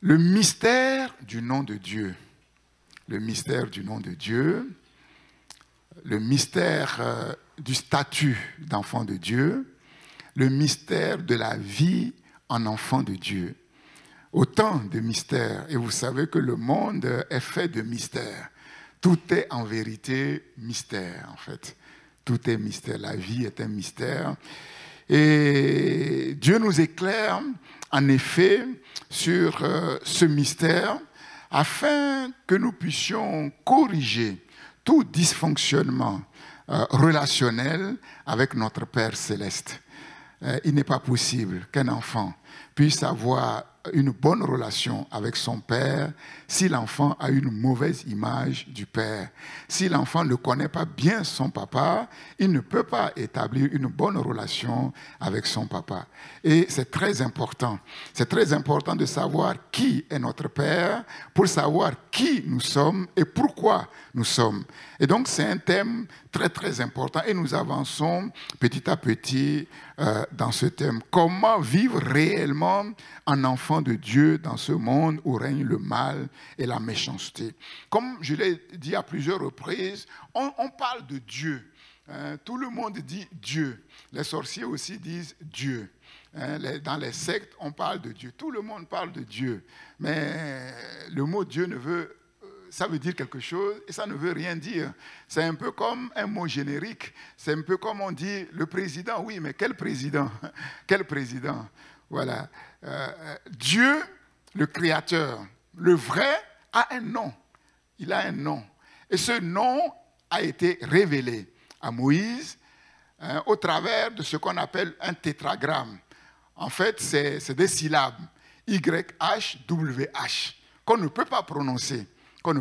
Le mystère du nom de Dieu. Le mystère du nom de Dieu. Le mystère du statut d'enfant de Dieu. Le mystère de la vie en enfant de Dieu. Autant de mystères. Et vous savez que le monde est fait de mystères. Tout est en vérité mystère, en fait. Tout est mystère. La vie est un mystère. Et Dieu nous éclaire, en effet, sur ce mystère afin que nous puissions corriger tout dysfonctionnement relationnel avec notre Père céleste. Il n'est pas possible qu'un enfant puisse avoir une bonne relation avec son père si l'enfant a une mauvaise image du père. Si l'enfant ne connaît pas bien son papa, il ne peut pas établir une bonne relation avec son papa. Et c'est très important. C'est très important de savoir qui est notre père pour savoir qui nous sommes et pourquoi nous sommes. Et donc c'est un thème très très important et nous avançons petit à petit dans ce thème. Comment vivre réellement en enfant de Dieu dans ce monde où règne le mal et la méchanceté. Comme je l'ai dit à plusieurs reprises, on parle de Dieu. Tout le monde dit Dieu. Les sorciers aussi disent Dieu. Dans les sectes, on parle de Dieu. Tout le monde parle de Dieu. Mais le mot Dieu ça veut dire quelque chose et ça ne veut rien dire. C'est un peu comme un mot générique. C'est un peu comme on dit le président. Oui, mais quel président? Quel président? Voilà. Dieu, le Créateur, le vrai, a un nom. Il a un nom. Et ce nom a été révélé à Moïse au travers de ce qu'on appelle un tétragramme. En fait, c'est des syllabes. YHWH, qu'on ne peut pas prononcer. Pour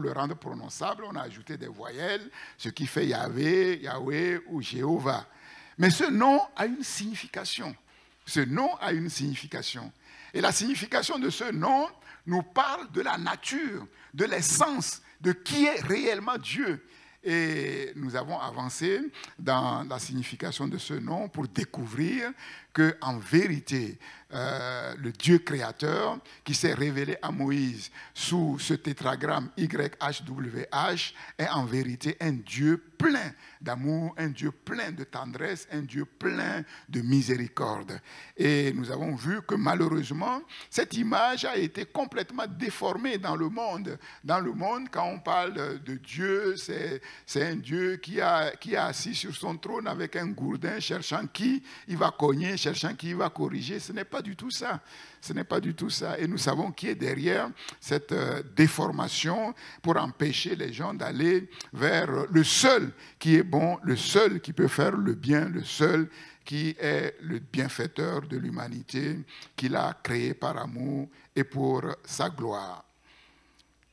le rendre prononçable, on a ajouté des voyelles, ce qui fait Yahvé, Yahweh ou Jéhovah. Mais ce nom a une signification. Ce nom a une signification. Et la signification de ce nom nous parle de la nature, de l'essence, de qui est réellement Dieu. Et nous avons avancé dans la signification de ce nom pour découvrir qu'en vérité, le Dieu créateur qui s'est révélé à Moïse sous ce tétragramme YHWH est en vérité un Dieu plein d'amour, un Dieu plein de tendresse, un Dieu plein de miséricorde. Et nous avons vu que malheureusement, cette image a été complètement déformée dans le monde. Dans le monde, quand on parle de Dieu, c'est un Dieu qui est assis sur son trône avec un gourdin, cherchant qui il va cogner, cherchant qui il va corriger. Ce n'est pas du tout ça. Ce n'est pas du tout ça. Et nous savons qui est derrière cette déformation pour empêcher les gens d'aller vers le seul qui est bon, le seul qui peut faire le bien, le seul qui est le bienfaiteur de l'humanité, qu'il a créé par amour et pour sa gloire.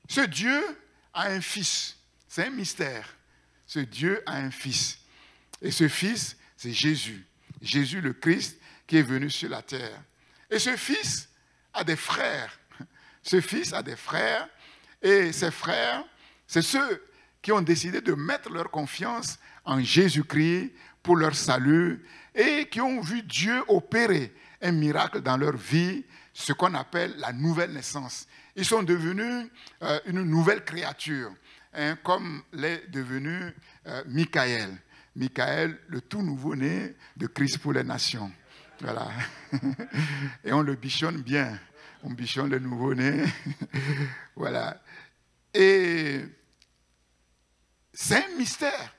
Ce Dieu a un fils. C'est un mystère. Ce Dieu a un fils. Et ce fils, c'est Jésus. Jésus le Christ qui est venu sur la terre. Et ce fils a des frères. Ce fils a des frères. Et ces frères, c'est ceux qui ont décidé de mettre leur confiance en Jésus-Christ pour leur salut et qui ont vu Dieu opérer un miracle dans leur vie, ce qu'on appelle la nouvelle naissance. Ils sont devenus une nouvelle créature, comme l'est devenu Michaël. Michaël, le tout nouveau-né de Christ pour les nations. Voilà. Et on le bichonne bien. On bichonne le nouveau-né. Voilà. Et c'est un mystère.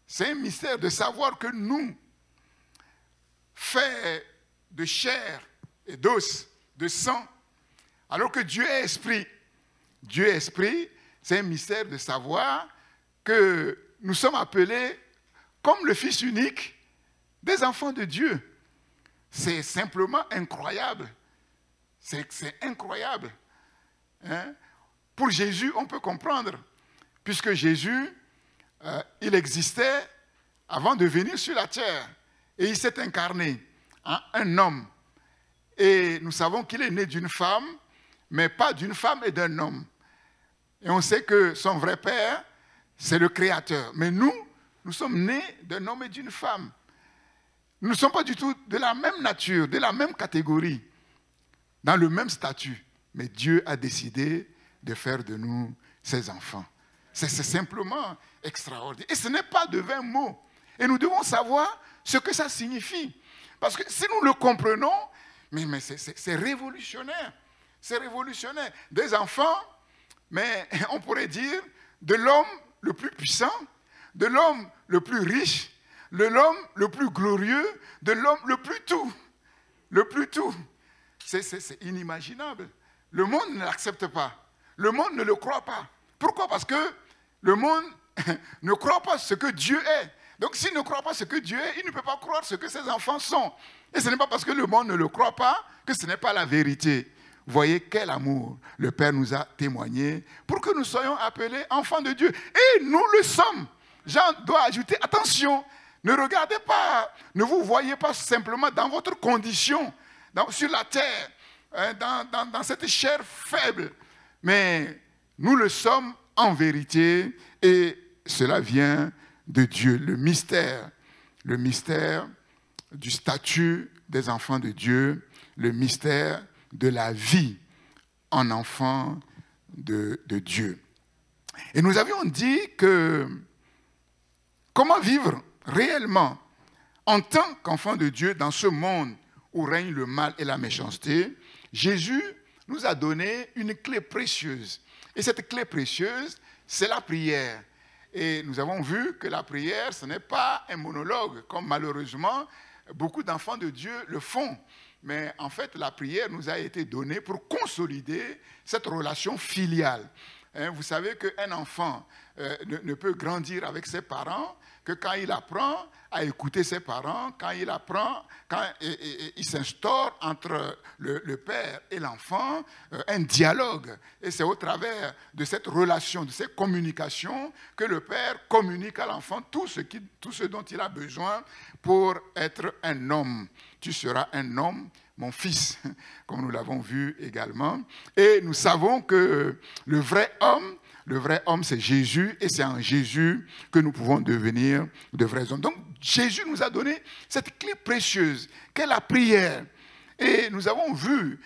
C'est un mystère de savoir que nous, faits de chair et d'os, de sang, alors que Dieu est esprit. Dieu est esprit, c'est un mystère de savoir que nous sommes appelés, comme le Fils unique, des enfants de Dieu. C'est simplement incroyable. C'est incroyable. Hein? Pour Jésus, on peut comprendre, puisque Jésus, il existait avant de venir sur la terre. Et il s'est incarné en un homme. Et nous savons qu'il est né d'une femme, mais pas d'une femme et d'un homme. Et on sait que son vrai père, c'est le Créateur. Mais nous sommes nés d'un homme et d'une femme. Nous ne sommes pas du tout de la même nature, de la même catégorie. dans le même statut. Mais Dieu a décidé de faire de nous ses enfants. C'est simplement extraordinaire. Et ce n'est pas de vains mots. Et nous devons savoir ce que ça signifie. Parce que si nous le comprenons, mais c'est révolutionnaire. C'est révolutionnaire. Des enfants, mais on pourrait dire, de l'homme le plus puissant, de l'homme le plus riche, de l'homme le plus glorieux, de l'homme le plus tout. Le plus tout. C'est inimaginable. Le monde ne l'accepte pas. Le monde ne le croit pas. Pourquoi? Parce que le monde ne croit pas ce que Dieu est. Donc s'il ne croit pas ce que Dieu est, il ne peut pas croire ce que ses enfants sont. Et ce n'est pas parce que le monde ne le croit pas que ce n'est pas la vérité. Vous voyez quel amour le Père nous a témoigné pour que nous soyons appelés enfants de Dieu. Et nous le sommes. Jean doit ajouter, attention, ne regardez pas, ne vous voyez pas simplement dans votre condition, sur la terre, dans cette chair faible. Mais nous le sommes en vérité et cela vient de Dieu. Le mystère du statut des enfants de Dieu, le mystère de la vie en enfant de Dieu. Et nous avions dit que comment vivre réellement en tant qu'enfant de Dieu dans ce monde où règne le mal et la méchanceté. Jésus nous a donné une clé précieuse. Et cette clé précieuse, c'est la prière. Et nous avons vu que la prière, ce n'est pas un monologue, comme malheureusement beaucoup d'enfants de Dieu le font. Mais en fait, la prière nous a été donnée pour consolider cette relation filiale. Vous savez qu'un enfant ne peut grandir avec ses parents que quand il apprend à écouter ses parents, quand il s'instaure entre le père et l'enfant un dialogue. Et c'est au travers de cette relation, de cette communication, que le père communique à l'enfant tout ce dont il a besoin pour être un homme. Tu seras un homme, mon fils, comme nous l'avons vu également. Et nous savons que le vrai homme, c'est Jésus, et c'est en Jésus que nous pouvons devenir de vrais hommes. Donc, Jésus nous a donné cette clé précieuse, qu'est la prière. Et nous avons vu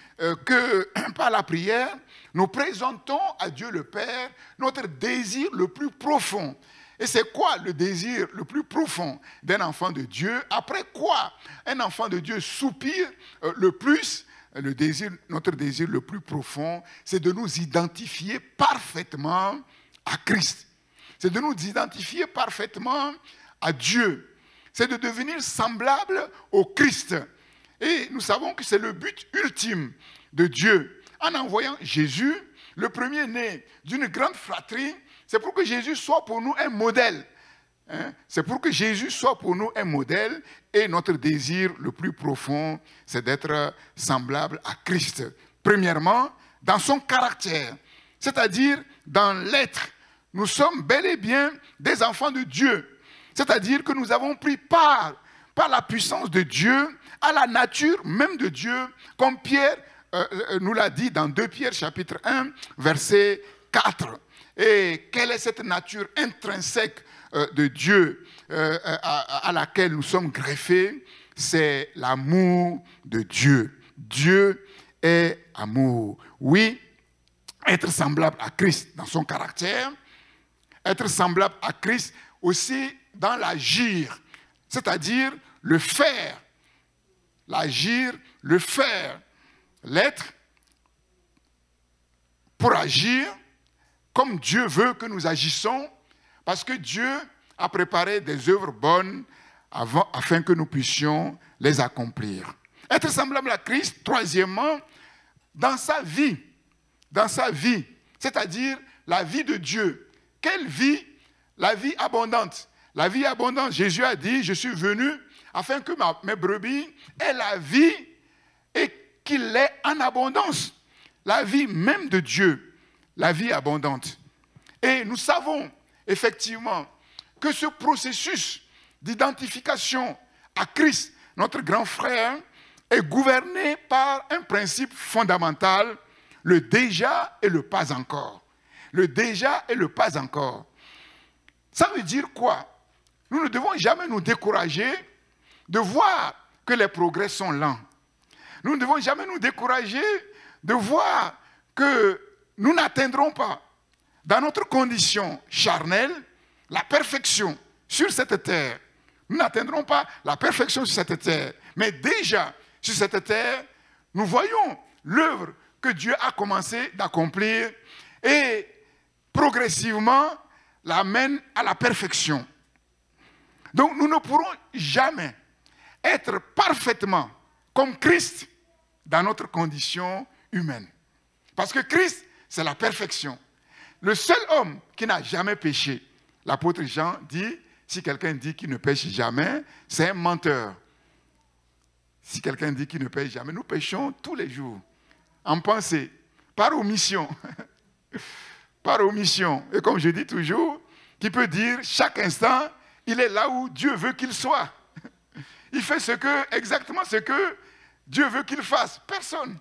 que par la prière, nous présentons à Dieu le Père notre désir le plus profond. Et c'est quoi le désir le plus profond d'un enfant de Dieu? Après quoi un enfant de Dieu soupire le plus? Notre désir le plus profond, c'est de nous identifier parfaitement à Christ. C'est de nous identifier parfaitement à Dieu. C'est de devenir semblable au Christ. Et nous savons que c'est le but ultime de Dieu. En envoyant Jésus, le premier-né d'une grande fratrie, c'est pour que Jésus soit pour nous un modèle. C'est pour que Jésus soit pour nous un modèle, et notre désir le plus profond, c'est d'être semblable à Christ. Premièrement, dans son caractère, c'est-à-dire dans l'être. Nous sommes bel et bien des enfants de Dieu. C'est-à-dire que nous avons pris part, par la puissance de Dieu, à la nature même de Dieu, comme Pierre nous l'a dit dans 2 Pierre chapitre 1, verset 4. Et quelle est cette nature intrinsèque de Dieu à laquelle nous sommes greffés? C'est l'amour de Dieu. Dieu est amour. Oui, être semblable à Christ dans son caractère, être semblable à Christ aussi dans l'agir, c'est-à-dire le faire. L'agir, le faire. L'être pour agir comme Dieu veut que nous agissons, parce que Dieu a préparé des œuvres bonnes afin que nous puissions les accomplir. Être semblable à Christ, troisièmement, dans sa vie, c'est-à-dire la vie de Dieu. Quelle vie? La vie abondante. La vie abondante, Jésus a dit, je suis venu afin que mes brebis aient la vie et qu'il l'ait en abondance. La vie même de Dieu, la vie abondante. Et nous savons effectivement que ce processus d'identification à Christ, notre grand frère, est gouverné par un principe fondamental, le déjà et le pas encore. Le déjà et le pas encore. Ça veut dire quoi? Nous ne devons jamais nous décourager de voir que les progrès sont lents. Nous ne devons jamais nous décourager de voir que nous n'atteindrons pas, dans notre condition charnelle, la perfection sur cette terre. Nous n'atteindrons pas la perfection sur cette terre. Mais déjà, sur cette terre, nous voyons l'œuvre que Dieu a commencé d'accomplir et progressivement l'amène à la perfection. Donc nous ne pourrons jamais être parfaitement comme Christ dans notre condition humaine. Parce que Christ, c'est la perfection. Le seul homme qui n'a jamais péché, l'apôtre Jean dit, si quelqu'un dit qu'il ne pêche jamais, c'est un menteur. Si quelqu'un dit qu'il ne pêche jamais, nous péchons tous les jours, en pensée, par omission. Par omission. Et comme je dis toujours, qui peut dire chaque instant, il est là où Dieu veut qu'il soit. Il fait exactement ce que Dieu veut qu'il fasse. Personne.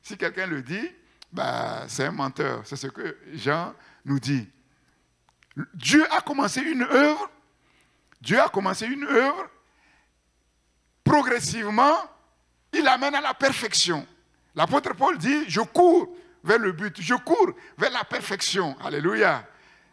Si quelqu'un le dit, c'est un menteur. C'est ce que Jean nous dit. Dieu a commencé une œuvre. Dieu a commencé une œuvre. Progressivement, il l'amène à la perfection. L'apôtre Paul dit, je cours vers le but. Je cours vers la perfection. Alléluia.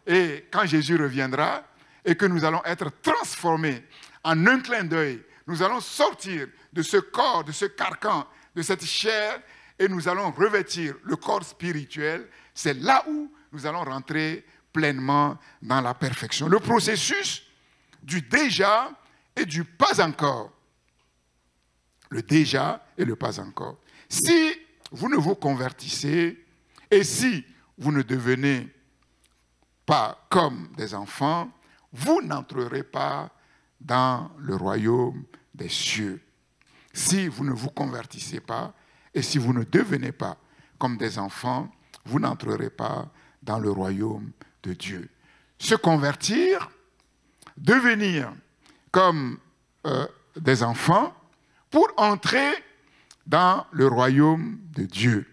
Et quand Jésus reviendra et que nous allons être transformés en un clin d'œil, nous allons sortir de ce corps, de ce carcan, de cette chair et nous allons revêtir le corps spirituel. C'est là où nous allons rentrer pleinement dans la perfection. Le processus du déjà et du pas encore. Le déjà et le pas encore. Si vous ne vous convertissez et si vous ne devenez pas comme des enfants, vous n'entrerez pas dans le royaume des cieux. Si vous ne vous convertissez pas et si vous ne devenez pas comme des enfants, vous n'entrerez pas dans le royaume de Dieu. Se convertir, devenir comme des enfants pour entrer dans le royaume de Dieu.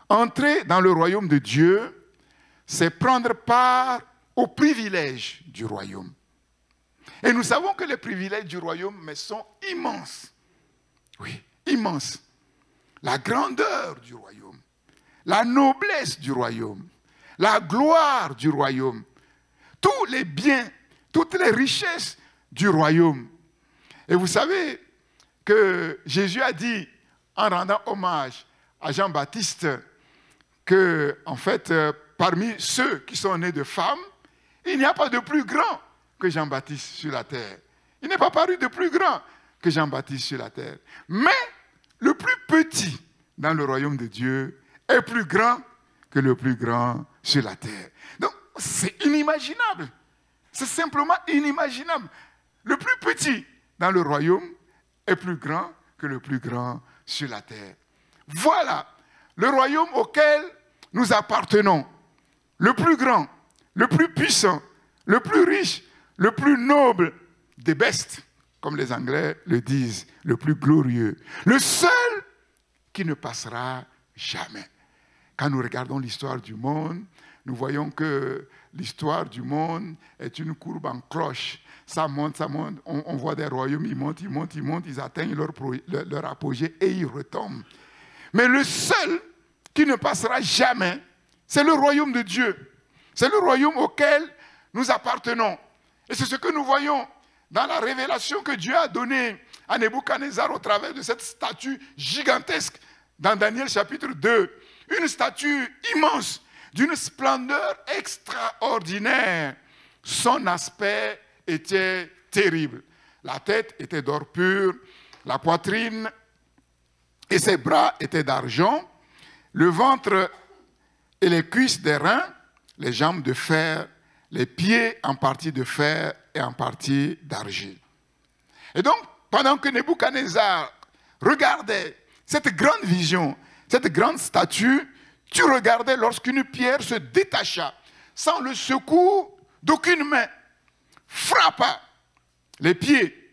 Entrer dans le royaume de Dieu, c'est prendre part aux privilèges du royaume. Et nous savons que les privilèges du royaume sont immenses. Oui, immenses. La grandeur du royaume, la noblesse du royaume, la gloire du royaume, tous les biens, toutes les richesses du royaume. Et vous savez que Jésus a dit, en rendant hommage à Jean-Baptiste, que, en fait, parmi ceux qui sont nés de femmes, il n'y a pas de plus grand que Jean-Baptiste sur la terre. Il n'est pas paru de plus grand que Jean-Baptiste sur la terre. Mais le plus petit dans le royaume de Dieu est plus grand que le plus grand sur la terre. Donc, c'est inimaginable. C'est simplement inimaginable. Le plus petit dans le royaume est plus grand que le plus grand sur la terre. Voilà le royaume auquel nous appartenons. Le plus grand, le plus puissant, le plus riche, le plus noble, the best, comme les Anglais le disent, le plus glorieux. Le seul qui ne passera jamais. Quand nous regardons l'histoire du monde, nous voyons que l'histoire du monde est une courbe en cloche. Ça monte, ça monte. On voit des royaumes, ils montent, ils montent, ils montent, ils atteignent leur apogée et ils retombent. Mais le seul qui ne passera jamais, c'est le royaume de Dieu. C'est le royaume auquel nous appartenons. Et c'est ce que nous voyons dans la révélation que Dieu a donnée à Nebuchadnezzar au travers de cette statue gigantesque dans Daniel chapitre 2. Une statue immense, d'une splendeur extraordinaire. Son aspect était terrible. La tête était d'or pur, la poitrine et ses bras étaient d'argent, le ventre et les cuisses d'airain, les jambes de fer, les pieds en partie de fer et en partie d'argile. Et donc, pendant que Nebuchadnezzar regardait cette grande vision, cette grande statue, tu regardais lorsqu'une pierre se détacha, sans le secours d'aucune main, frappa les pieds,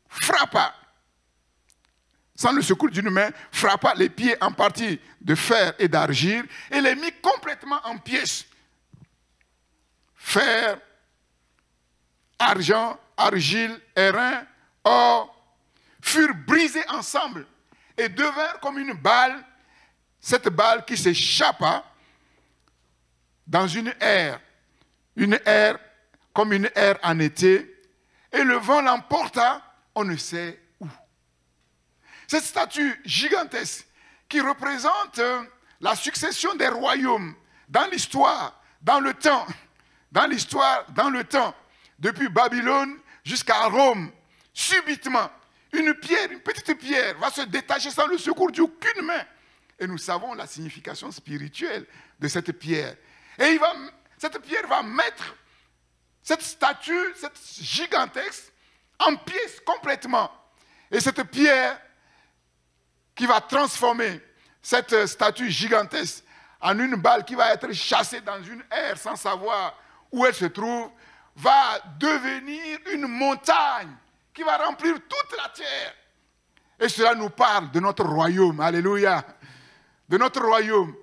frappa, sans le secours d'une main, frappa les pieds en partie de fer et d'argile et les mit complètement en pièces. Fer, argent, argile, airain, or, furent brisés ensemble et devinrent comme une balle, cette balle qui s'échappa dans une aire comme une aire en été, et le vent l'emporta, on ne sait où. Cette statue gigantesque qui représente la succession des royaumes dans l'histoire, dans le temps, depuis Babylone jusqu'à Rome, subitement, une petite pierre va se détacher sans le secours d'aucune main. Et nous savons la signification spirituelle de cette pierre. Et cette pierre va mettre cette statue, cette gigantesque, en pièces complètement. Et cette pierre qui va transformer cette statue gigantesque en une balle qui va être chassée dans une aire sans savoir où elle se trouve, va devenir une montagne qui va remplir toute la terre. Et cela nous parle de notre royaume, alléluia, de notre royaume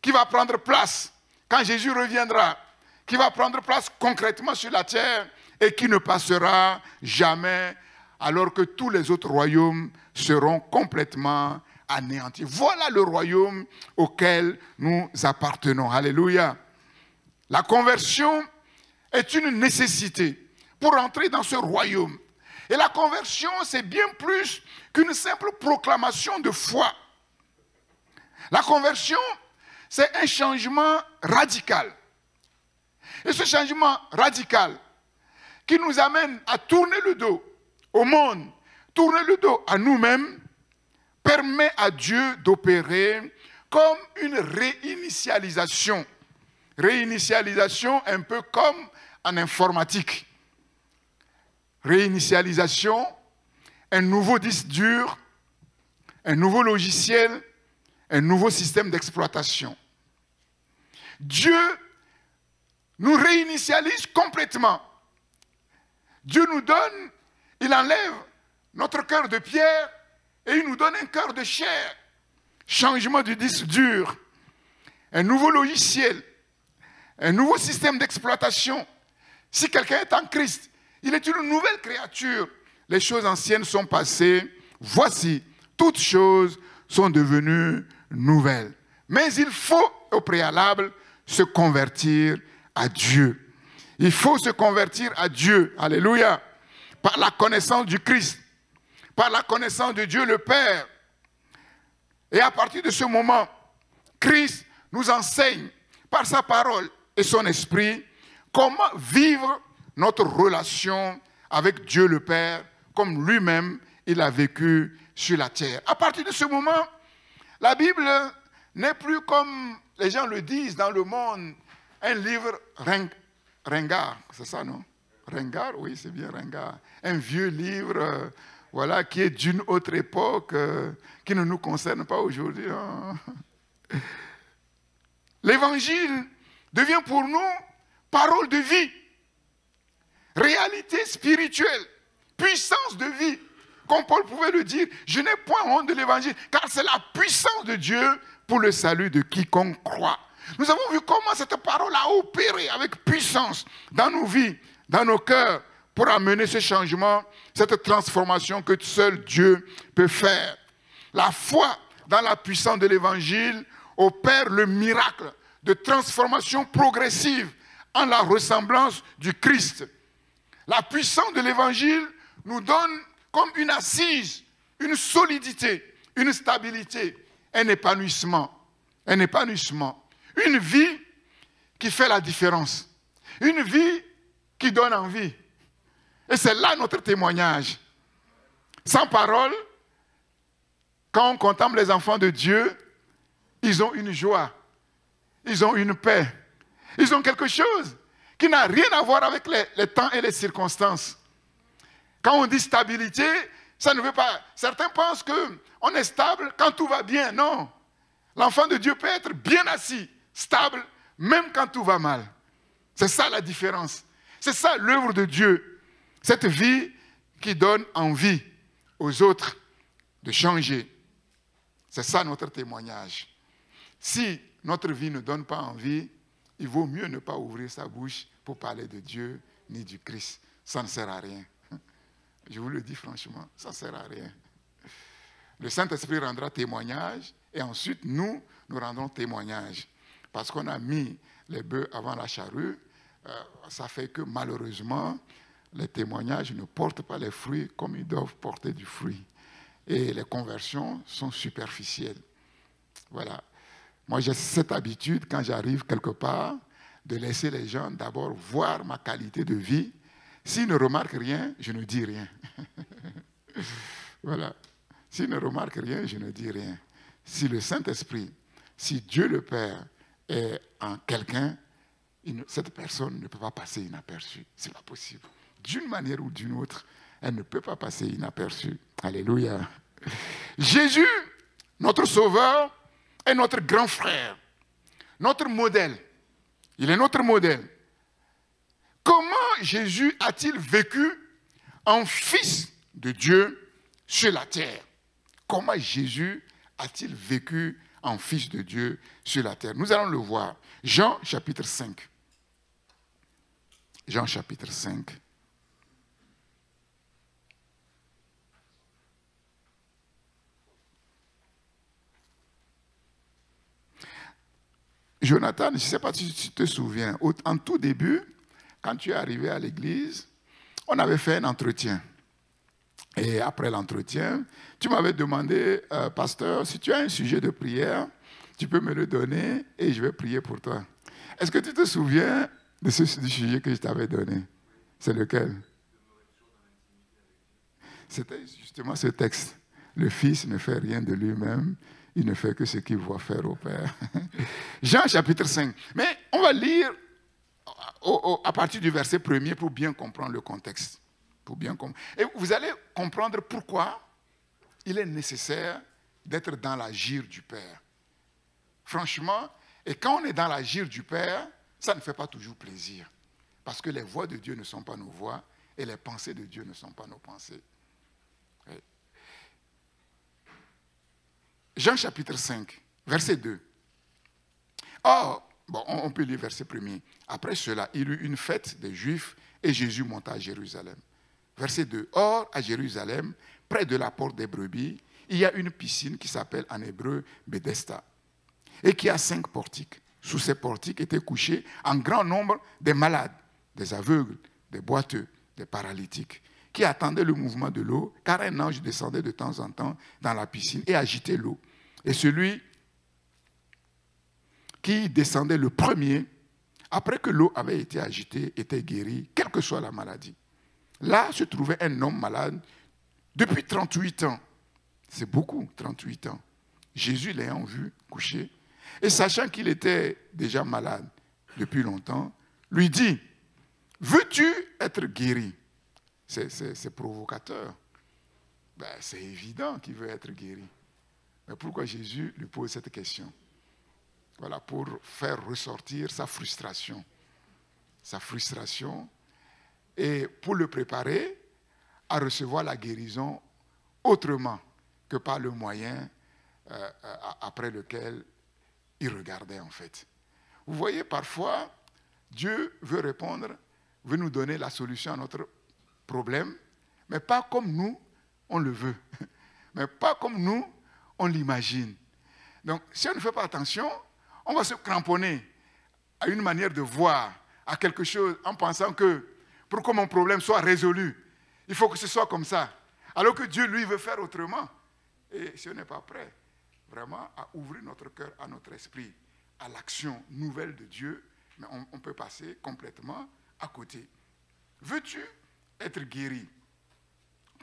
qui va prendre place quand Jésus reviendra, qui va prendre place concrètement sur la terre et qui ne passera jamais, alors que tous les autres royaumes seront complètement anéantis. Voilà le royaume auquel nous appartenons. Alléluia. La conversion est une nécessité pour entrer dans ce royaume. Et la conversion, c'est bien plus qu'une simple proclamation de foi. La conversion, c'est un changement radical. Et ce changement radical qui nous amène à tourner le dos au monde, tourner le dos à nous-mêmes, permet à Dieu d'opérer comme une réinitialisation. Réinitialisation un peu comme en informatique. Réinitialisation, un nouveau disque dur, un nouveau logiciel, un nouveau système d'exploitation. Dieu nous réinitialise complètement. Dieu nous donne, il enlève notre cœur de pierre et il nous donne un cœur de chair. Changement du disque dur, un nouveau logiciel, un nouveau système d'exploitation. Si quelqu'un est en Christ, il est une nouvelle créature. Les choses anciennes sont passées. Voici, toutes choses sont devenues nouvelles. Mais il faut, au préalable, se convertir à Dieu. Il faut se convertir à Dieu. Alléluia. Par la connaissance du Christ. Par la connaissance de Dieu le Père. Et à partir de ce moment, Christ nous enseigne par sa parole et son esprit comment vivre notre relation avec Dieu le Père comme lui-même il a vécu sur la terre. À partir de ce moment, la Bible n'est plus comme les gens le disent dans le monde, un livre ringard, c'est ça non? Ringard, oui c'est bien ringard. Un vieux livre voilà, qui est d'une autre époque, qui ne nous concerne pas aujourd'hui. L'évangile devient pour nous parole de vie, réalité spirituelle, puissance de vie. Comme Paul pouvait le dire, je n'ai point honte de l'évangile, car c'est la puissance de Dieu pour le salut de quiconque croit. Nous avons vu comment cette parole a opéré avec puissance dans nos vies, dans nos cœurs, pour amener ce changement, cette transformation que seul Dieu peut faire. La foi dans la puissance de l'évangile opère le miracle de transformation progressive en la ressemblance du Christ. La puissance de l'évangile nous donne comme une assise, une solidité, une stabilité, un épanouissement, une vie qui fait la différence, une vie qui donne envie. Et c'est là notre témoignage. Sans parole, quand on contemple les enfants de Dieu, ils ont une joie, ils ont une paix, ils ont quelque chose qui n'a rien à voir avec les temps et les circonstances. Quand on dit stabilité, ça ne veut pas... Certains pensent qu'on est stable quand tout va bien. Non. L'enfant de Dieu peut être bien assis, stable, même quand tout va mal. C'est ça la différence. C'est ça l'œuvre de Dieu. Cette vie qui donne envie aux autres de changer. C'est ça notre témoignage. Si notre vie ne donne pas envie, il vaut mieux ne pas ouvrir sa bouche pour parler de Dieu ni du Christ. Ça ne sert à rien. Je vous le dis franchement, ça ne sert à rien. Le Saint-Esprit rendra témoignage et ensuite nous rendrons témoignage. Parce qu'on a mis les bœufs avant la charrue, ça fait que malheureusement, les témoignages ne portent pas les fruits comme ils doivent porter du fruit. Et les conversions sont superficielles. Voilà. Moi, j'ai cette habitude, quand j'arrive quelque part, de laisser les gens d'abord voir ma qualité de vie. S'ils ne remarquent rien, je ne dis rien. Voilà. S'ils ne remarquent rien, je ne dis rien. Si le Saint-Esprit, si Dieu le Père est en quelqu'un, cette personne ne peut pas passer inaperçue. Ce n'est pas possible. D'une manière ou d'une autre, elle ne peut pas passer inaperçue. Alléluia. Jésus, notre Sauveur, est notre grand frère, notre modèle. Il est notre modèle. Comment Jésus a-t-il vécu en fils de Dieu sur la terre? Comment Jésus a-t-il vécu en fils de Dieu sur la terre? Nous allons le voir. Jean chapitre 5. Jean chapitre 5. Jonathan, je ne sais pas si tu te souviens, en tout début, quand tu es arrivé à l'église, on avait fait un entretien. Et après l'entretien, tu m'avais demandé, pasteur, si tu as un sujet de prière, tu peux me le donner et je vais prier pour toi. Est-ce que tu te souviens du sujet que je t'avais donné? C'est lequel? C'était justement ce texte. Le Fils ne fait rien de lui-même, il ne fait que ce qu'il voit faire au Père. Jean chapitre 5. Mais on va lire à partir du verset 1er pour bien comprendre le contexte. Et vous allez comprendre pourquoi il est nécessaire d'être dans l'agir du Père. Franchement, et quand on est dans l'agir du Père, ça ne fait pas toujours plaisir. Parce que les voies de Dieu ne sont pas nos voies et les pensées de Dieu ne sont pas nos pensées. Oui. Jean chapitre 5, verset 2. Or, on peut lire verset 1er. Après cela, il y eut une fête des Juifs et Jésus monta à Jérusalem. Verset 2. Or, à Jérusalem, près de la porte des brebis, il y a une piscine qui s'appelle en hébreu Bethesda et qui a 5 portiques. Sous ces portiques étaient couchés en grand nombre des malades, des aveugles, des boiteux, des paralytiques, qui attendaient le mouvement de l'eau, car un ange descendait de temps en temps dans la piscine et agitait l'eau. Et celui qui descendait le premier, après que l'eau avait été agitée, était guéri, quelle que soit la maladie. Là se trouvait un homme malade depuis 38 ans. C'est beaucoup, 38 ans. Jésus l'ayant vu couché, et sachant qu'il était déjà malade depuis longtemps, lui dit, veux-tu être guéri? C'est provocateur. C'est évident qu'il veut être guéri. Mais pourquoi Jésus lui pose cette question? Voilà, pour faire ressortir sa frustration. Sa frustration, et pour le préparer à recevoir la guérison autrement que par le moyen après lequel il regardait en fait. Vous voyez, parfois, Dieu veut répondre, veut nous donner la solution à notre problème, mais pas comme nous, on le veut. Mais pas comme nous, on l'imagine. Donc, si on ne fait pas attention, on va se cramponner à une manière de voir, à quelque chose, en pensant que pour que mon problème soit résolu, il faut que ce soit comme ça. Alors que Dieu, lui, veut faire autrement. Et si on n'est pas prêt, vraiment, à ouvrir notre cœur, à notre esprit, à l'action nouvelle de Dieu, mais on peut passer complètement à côté. Veux-tu être guéri?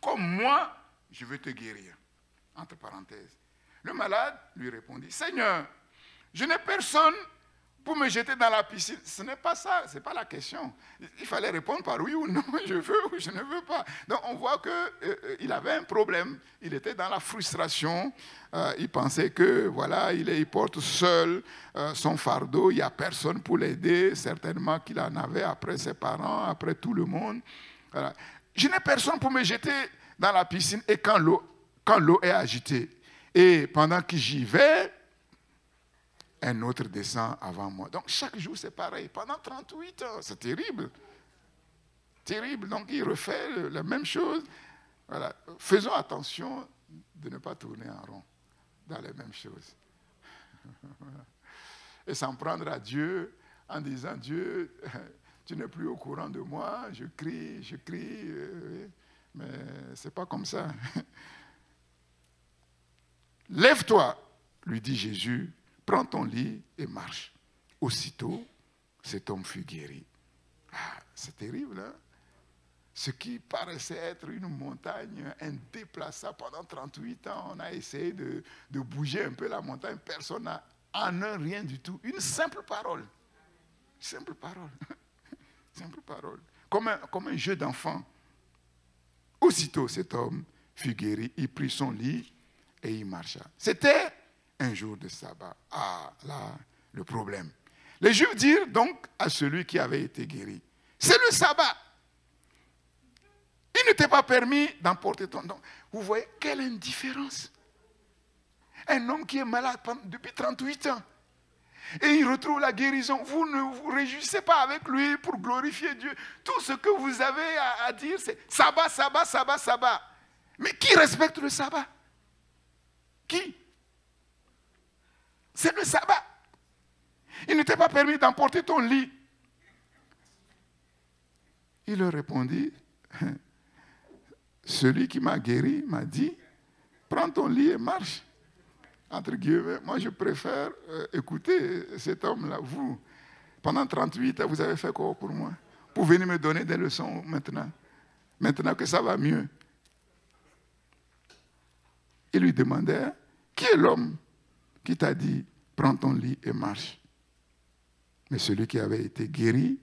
Comme moi, je veux te guérir. Entre parenthèses. Le malade lui répondit, Seigneur, je n'ai personne pour me jeter dans la piscine. Ce n'est pas ça, ce n'est pas la question. Il fallait répondre par oui ou non, je veux ou je ne veux pas. Donc on voit qu'il avait un problème. Il était dans la frustration. Il pensait que, voilà, il porte seul son fardeau. Il n'y a personne pour l'aider. Certainement qu'il en avait après ses parents, après tout le monde. Voilà. Je n'ai personne pour me jeter dans la piscine et quand l'eau est agitée. Et pendant que j'y vais, un autre descend avant moi. Donc chaque jour c'est pareil. Pendant 38 ans, c'est terrible. Terrible. Donc il refait la même chose. Voilà. Faisons attention de ne pas tourner en rond dans les mêmes choses. Et s'en prendre à Dieu en disant, Dieu, tu n'es plus au courant de moi, je crie, mais ce n'est pas comme ça. Lève-toi, lui dit Jésus, prends ton lit et marche. Aussitôt, cet homme fut guéri. Ah, c'est terrible, hein? Ce qui paraissait être une montagne indéplaçable pendant 38 ans, on a essayé de bouger un peu la montagne, personne n'a en un rien du tout. Une simple parole. Simple parole. Simple parole. Comme un jeu d'enfant. Aussitôt, cet homme fut guéri, il prit son lit et il marcha. C'était un jour de sabbat. Ah, là, le problème. Les Juifs dirent donc à celui qui avait été guéri, c'est le sabbat. Il ne t'est pas permis d'emporter ton don. Vous voyez, quelle indifférence. Un homme qui est malade depuis 38 ans. Et il retrouve la guérison. Vous ne vous réjouissez pas avec lui pour glorifier Dieu. Tout ce que vous avez à dire, c'est sabbat, sabbat, sabbat, sabbat. Mais qui respecte le sabbat? Qui? C'est le sabbat. Il ne t'est pas permis d'emporter ton lit. Il leur répondit, celui qui m'a guéri m'a dit, prends ton lit et marche. Entre guillemets, moi je préfère écouter cet homme-là. Vous, pendant 38 ans, vous avez fait quoi pour moi? Pour venir me donner des leçons maintenant. Maintenant que ça va mieux. Il lui demandait, qui est l'homme qui t'a dit, prends ton lit et marche? Mais celui qui avait été guéri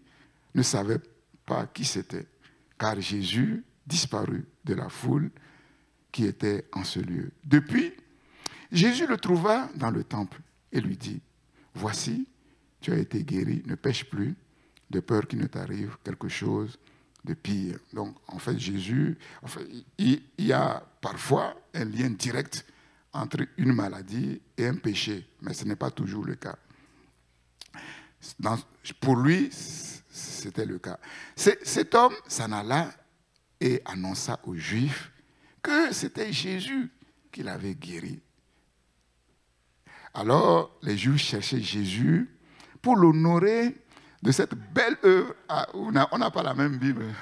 ne savait pas qui c'était, car Jésus disparut de la foule qui était en ce lieu. Depuis, Jésus le trouva dans le temple et lui dit, voici, tu as été guéri, ne pêche plus, de peur qu'il ne t'arrive quelque chose de pire. Donc, en fait, Jésus, il y a parfois un lien direct entre une maladie et un péché, mais ce n'est pas toujours le cas. Pour lui, c'était le cas. Cet homme s'en alla et annonça aux Juifs que c'était Jésus qui l'avait guéri. Alors, les Juifs cherchaient Jésus pour l'honorer de cette belle œuvre. Ah, on n'a pas la même Bible.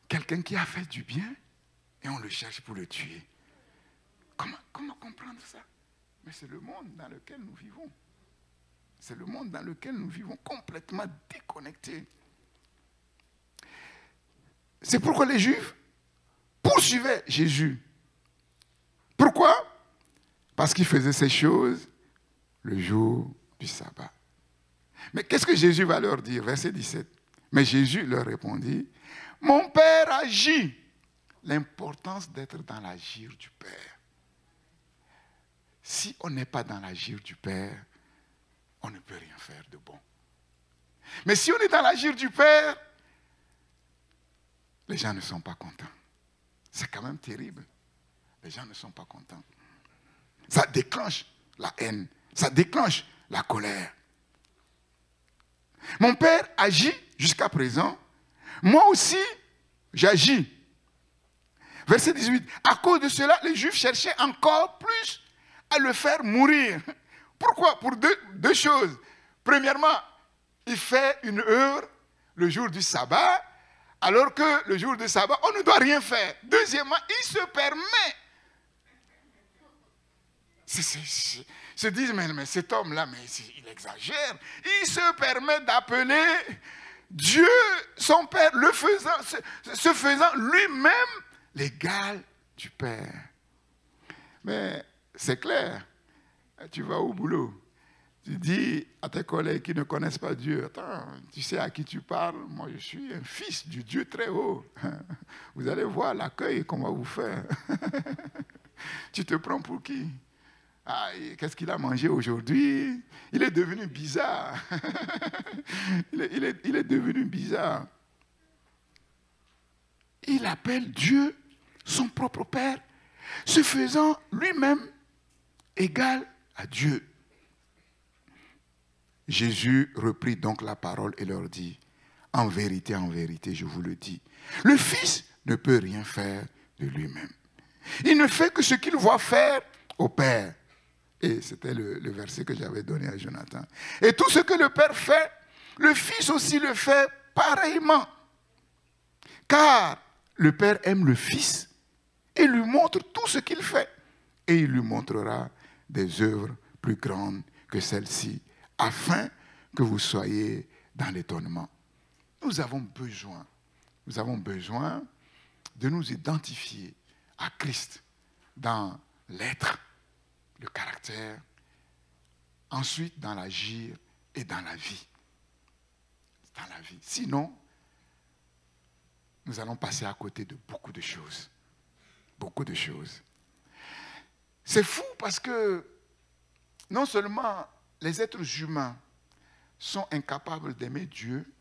Quelqu'un qui a fait du bien et on le cherche pour le tuer. Comment comprendre ça? Mais c'est le monde dans lequel nous vivons. C'est le monde dans lequel nous vivons complètement déconnectés. C'est pourquoi les Juifs poursuivaient Jésus. Pourquoi? Parce qu'il faisait ces choses le jour du sabbat. Mais qu'est-ce que Jésus va leur dire? Verset 17. Mais Jésus leur répondit, mon Père agit. L'importance d'être dans l'agir du Père. Si on n'est pas dans l'agir du Père, on ne peut rien faire de bon. Mais si on est dans l'agir du Père, les gens ne sont pas contents. C'est quand même terrible. Les gens ne sont pas contents. Ça déclenche la haine. Ça déclenche la colère. Mon Père agit jusqu'à présent. Moi aussi, j'agis. Verset 18. À cause de cela, les Juifs cherchaient encore plus à le faire mourir. Pourquoi? Pour deux choses. Premièrement, il fait une heure le jour du sabbat, alors que le jour du sabbat, on ne doit rien faire. Deuxièmement, il se permet. Se disent, mais cet homme-là, il exagère. Il se permet d'appeler Dieu, son Père, se faisant lui-même l'égal du Père. Mais c'est clair. Tu vas au boulot, tu dis à tes collègues qui ne connaissent pas Dieu, attends, tu sais à qui tu parles? Moi, je suis un fils du Dieu très haut. Vous allez voir l'accueil qu'on va vous faire. Tu te prends pour qui? Ah, qu'est-ce qu'il a mangé aujourd'hui? Il est devenu bizarre. il est devenu bizarre. Il appelle Dieu son propre Père, se faisant lui-même égal à Dieu. Jésus reprit donc la parole et leur dit, en vérité, je vous le dis, le Fils ne peut rien faire de lui-même. Il ne fait que ce qu'il voit faire au Père. Et c'était le verset que j'avais donné à Jonathan. Et tout ce que le Père fait, le Fils aussi le fait pareillement. Car le Père aime le Fils et lui montre tout ce qu'il fait. Et il lui montrera des œuvres plus grandes que celles-ci, afin que vous soyez dans l'étonnement. Nous avons besoin de nous identifier à Christ dans l'être, le caractère, ensuite dans l'agir et dans la vie. Dans la vie. Sinon, nous allons passer à côté de beaucoup de choses. Beaucoup de choses. C'est fou parce que non seulement les êtres humains sont incapables d'aimer Dieu,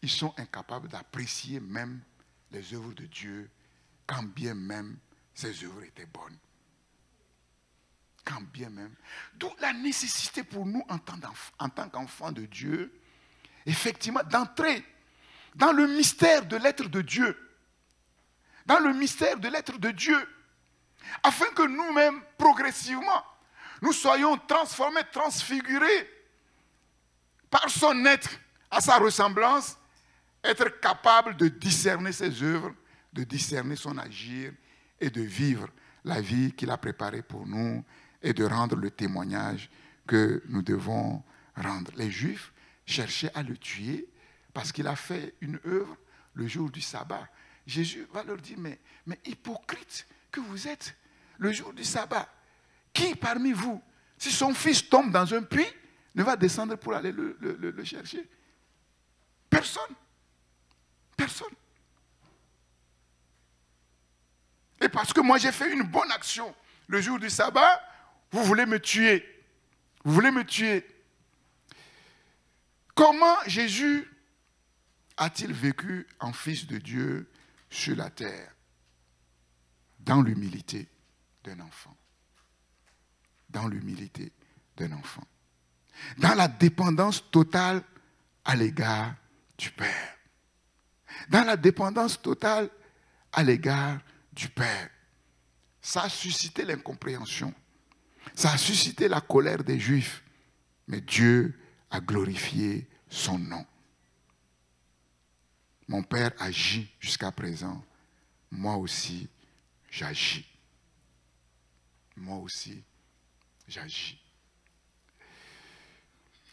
ils sont incapables d'apprécier même les œuvres de Dieu, quand bien même ces œuvres étaient bonnes. Quand bien même. D'où la nécessité pour nous, en tant qu'enfants de Dieu, effectivement, d'entrer dans le mystère de l'être de Dieu. Dans le mystère de l'être de Dieu. Afin que nous-mêmes, progressivement, nous soyons transformés, transfigurés par son être, à sa ressemblance, être capables de discerner ses œuvres, de discerner son agir et de vivre la vie qu'il a préparée pour nous et de rendre le témoignage que nous devons rendre. Les Juifs cherchaient à le tuer parce qu'il a fait une œuvre le jour du sabbat. Jésus va leur dire, mais hypocrite que vous êtes, le jour du sabbat, qui parmi vous, si son fils tombe dans un puits, ne va descendre pour aller le chercher? Personne. Personne. Et parce que moi j'ai fait une bonne action le jour du sabbat, vous voulez me tuer. Vous voulez me tuer. Comment Jésus a-t-il vécu en fils de Dieu sur la terre? Dans l'humilité d'un enfant. Dans l'humilité d'un enfant. Dans la dépendance totale à l'égard du Père. Dans la dépendance totale à l'égard du Père. Ça a suscité l'incompréhension. Ça a suscité la colère des Juifs. Mais Dieu a glorifié son nom. Mon Père agit jusqu'à présent. Moi aussi, j'agis. Moi aussi, j'agis.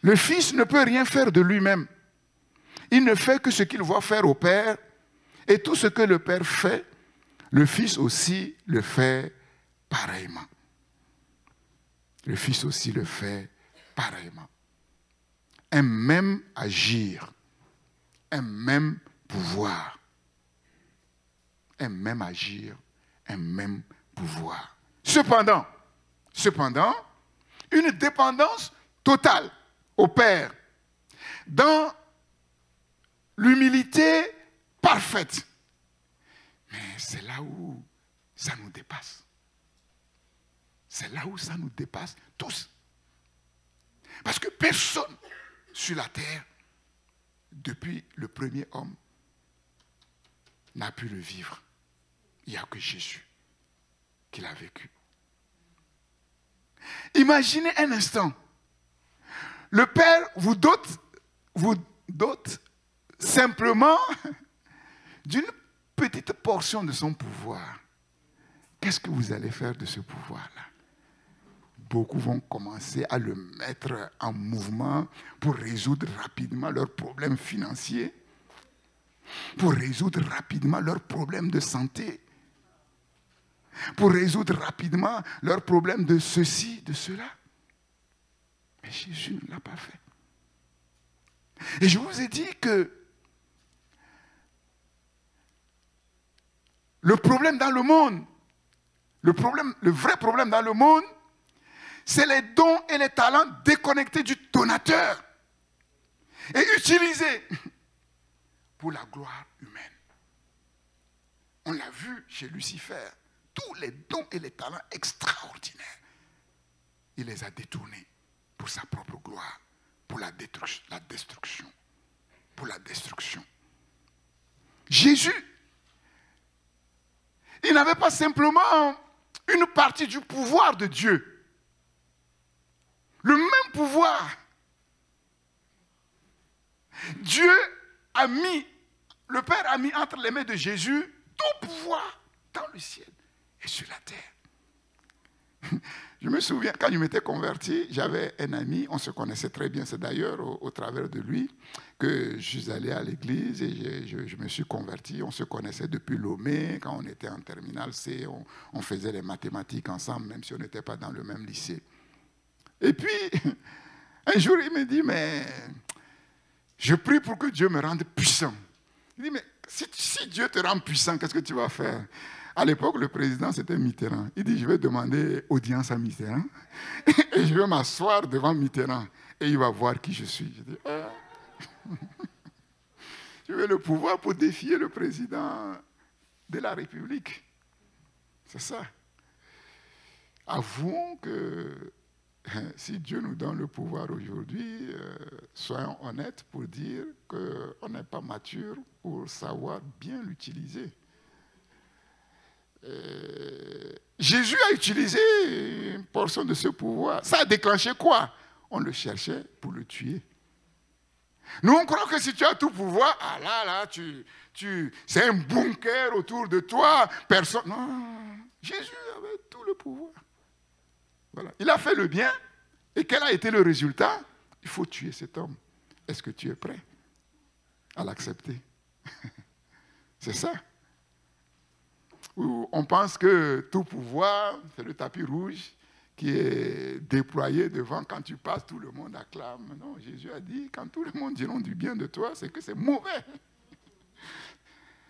Le Fils ne peut rien faire de lui-même. Il ne fait que ce qu'il voit faire au Père. Et tout ce que le Père fait, le Fils aussi le fait pareillement. Le Fils aussi le fait pareillement. Un même agir, un même pouvoir. Un même agir, un même pouvoir. Cependant, une dépendance totale au Père, dans l'humilité parfaite. Mais c'est là où ça nous dépasse. C'est là où ça nous dépasse tous. Parce que personne sur la terre, depuis le premier homme, n'a pu le vivre. Il n'y a que Jésus qui l'a vécu. Imaginez un instant. Le Père vous dote simplement d'une petite portion de son pouvoir. Qu'est-ce que vous allez faire de ce pouvoir-là? Beaucoup vont commencer à le mettre en mouvement pour résoudre rapidement leurs problèmes financiers, pour résoudre rapidement leurs problèmes de santé, pour résoudre rapidement leurs problèmes de ceci, de cela. Mais Jésus ne l'a pas fait. Et je vous ai dit que le problème dans le monde, le vrai problème dans le monde, c'est les dons et les talents déconnectés du donateur et utilisés pour la gloire humaine. On l'a vu chez Lucifer. Tous les dons et les talents extraordinaires, il les a détournés pour sa propre gloire, pour la destruction. Pour la destruction. Jésus Il n'avait pas simplement une partie du pouvoir de Dieu. Le même pouvoir. Dieu a mis, le Père a mis entre les mains de Jésus tout pouvoir dans le ciel et sur la terre. Je me souviens, quand je m'étais converti, j'avais un ami, on se connaissait très bien, c'est d'ailleurs au travers de lui que je suis allé à l'église et je me suis converti. On se connaissait depuis Lomé, quand on était en terminale C, on faisait les mathématiques ensemble, même si on n'était pas dans le même lycée. Et puis, un jour, il me dit, mais je prie pour que Dieu me rende puissant. Il dit, mais si Dieu te rend puissant, qu'est-ce que tu vas faire? À l'époque, le président, c'était Mitterrand. Il dit, je vais demander audience à Mitterrand et je vais m'asseoir devant Mitterrand et il va voir qui je suis. Je dis, ah. Je veux le pouvoir pour défier le président de la République. C'est ça. Avouons que si Dieu nous donne le pouvoir aujourd'hui, soyons honnêtes pour dire qu'on n'est pas mature pour savoir bien l'utiliser. Jésus a utilisé une portion de ce pouvoir. Ça a déclenché quoi? On le cherchait pour le tuer. Nous, on croit que si tu as tout pouvoir, ah là, c'est un bunker autour de toi. Personne. Non, Jésus avait tout le pouvoir. Voilà. Il a fait le bien. Et quel a été le résultat? Il faut tuer cet homme. Est-ce que tu es prêt à l'accepter? C'est ça. Où on pense que tout pouvoir, c'est le tapis rouge qui est déployé devant. Quand tu passes, tout le monde acclame. Non, Jésus a dit, quand tout le monde dira du bien de toi, c'est que c'est mauvais.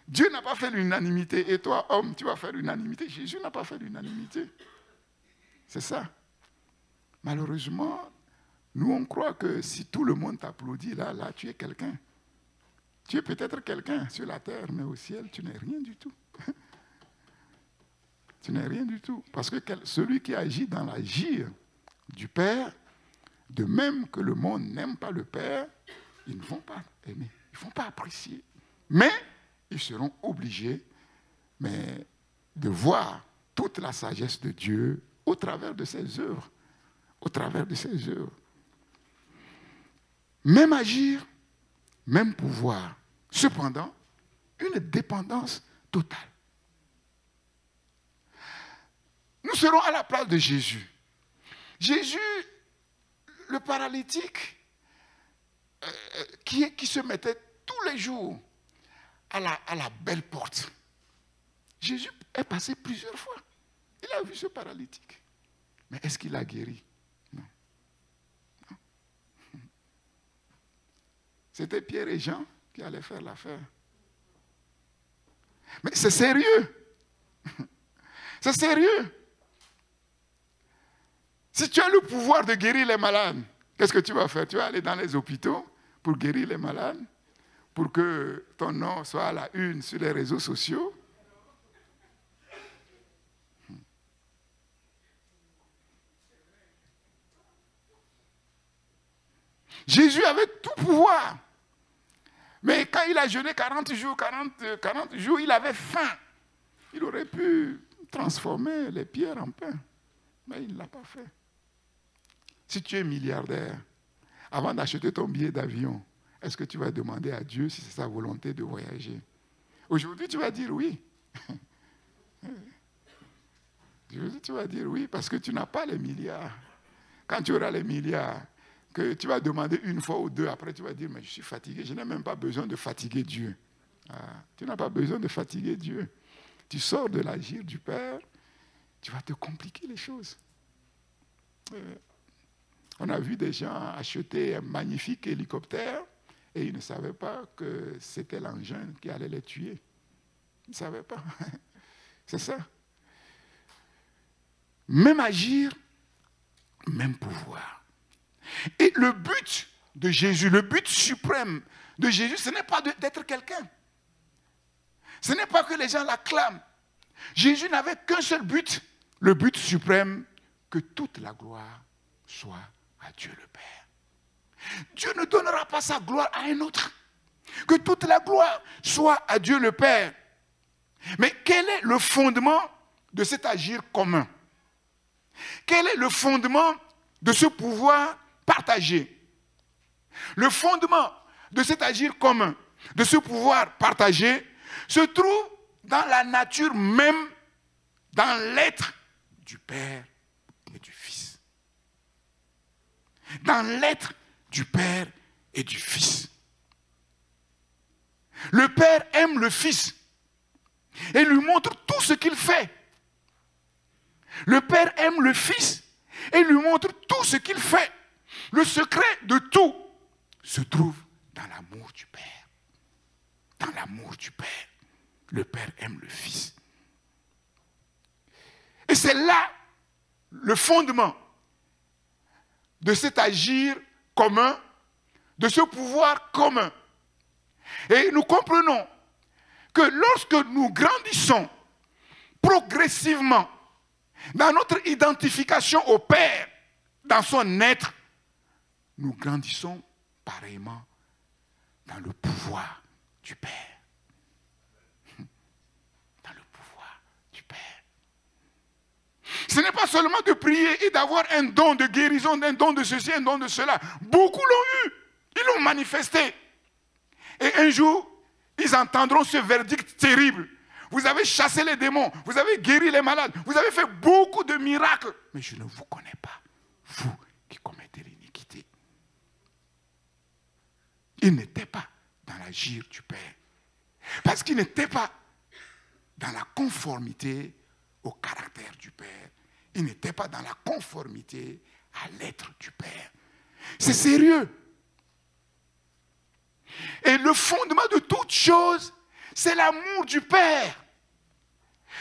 Dieu n'a pas fait l'unanimité. Et toi, homme, tu vas faire l'unanimité. Jésus n'a pas fait l'unanimité. C'est ça. Malheureusement, nous, on croit que si tout le monde t'applaudit, là, tu es quelqu'un. Tu es peut-être quelqu'un sur la terre, mais au ciel, tu n'es rien du tout. Tu n'es rien du tout. Parce que celui qui agit dans l'agir du Père, de même que le monde n'aime pas le Père, ils ne vont pas aimer, ils ne vont pas apprécier. Mais ils seront obligés de voir toute la sagesse de Dieu au travers de ses œuvres. Au travers de ses œuvres. Même agir, même pouvoir. Cependant, une dépendance totale. Nous serons à la place de Jésus. Jésus, le paralytique, qui se mettait tous les jours à la belle porte. Jésus est passé plusieurs fois. Il a vu ce paralytique. Mais est-ce qu'il a guéri? Non. Non. C'était Pierre et Jean qui allaient faire l'affaire. Mais c'est sérieux. C'est sérieux. Si tu as le pouvoir de guérir les malades, qu'est-ce que tu vas faire? Tu vas aller dans les hôpitaux pour guérir les malades, pour que ton nom soit à la une sur les réseaux sociaux. Jésus avait tout pouvoir. Mais quand il a jeûné 40 jours, il avait faim. Il aurait pu transformer les pierres en pain. Mais il ne l'a pas fait. Si tu es milliardaire, avant d'acheter ton billet d'avion, est-ce que tu vas demander à Dieu si c'est sa volonté de voyager? Aujourd'hui, tu vas dire oui. Aujourd'hui, tu vas dire oui parce que tu n'as pas les milliards. Quand tu auras les milliards, que tu vas demander une fois ou deux, après tu vas dire, mais je suis fatigué, je n'ai même pas besoin de fatiguer Dieu. Ah, tu n'as pas besoin de fatiguer Dieu. Tu sors de l'agir du Père, tu vas te compliquer les choses. On a vu des gens acheter un magnifique hélicoptère et ils ne savaient pas que c'était l'engin qui allait les tuer. Ils ne savaient pas. C'est ça. Même agir, même pouvoir. Et le but de Jésus, le but suprême de Jésus, ce n'est pas d'être quelqu'un. Ce n'est pas que les gens l'acclament. Jésus n'avait qu'un seul but, le but suprême, que toute la gloire soit à Dieu le Père. Dieu ne donnera pas sa gloire à un autre. Que toute la gloire soit à Dieu le Père. Mais quel est le fondement de cet agir commun? Quel est le fondement de ce pouvoir partagé? Le fondement de cet agir commun, de ce pouvoir partagé, se trouve dans la nature même, dans l'être du Père et du Fils. Dans l'être du Père et du Fils. Le Père aime le Fils et lui montre tout ce qu'il fait. Le Père aime le Fils et lui montre tout ce qu'il fait. Le secret de tout se trouve dans l'amour du Père. Dans l'amour du Père. Le Père aime le Fils. Et c'est là le fondement de cet agir commun, de ce pouvoir commun. Et nous comprenons que lorsque nous grandissons progressivement dans notre identification au Père, dans son être, nous grandissons pareillement dans le pouvoir du Père. Dans le pouvoir du Père. Ce n'est pas seulement de prier et d'avoir un don de guérison, un don de ceci, un don de cela. Beaucoup l'ont eu. Ils l'ont manifesté. Et un jour, ils entendront ce verdict terrible. Vous avez chassé les démons, vous avez guéri les malades, vous avez fait beaucoup de miracles. Mais je ne vous connais pas, vous qui commettez l'iniquité. Ils n'étaient pas dans l'agir du Père. Parce qu'ils n'étaient pas dans la conformité au caractère du Père. Ils n'étaient pas dans la conformité à l'être du Père. C'est sérieux. Et le fondement de toute chose, c'est l'amour du Père.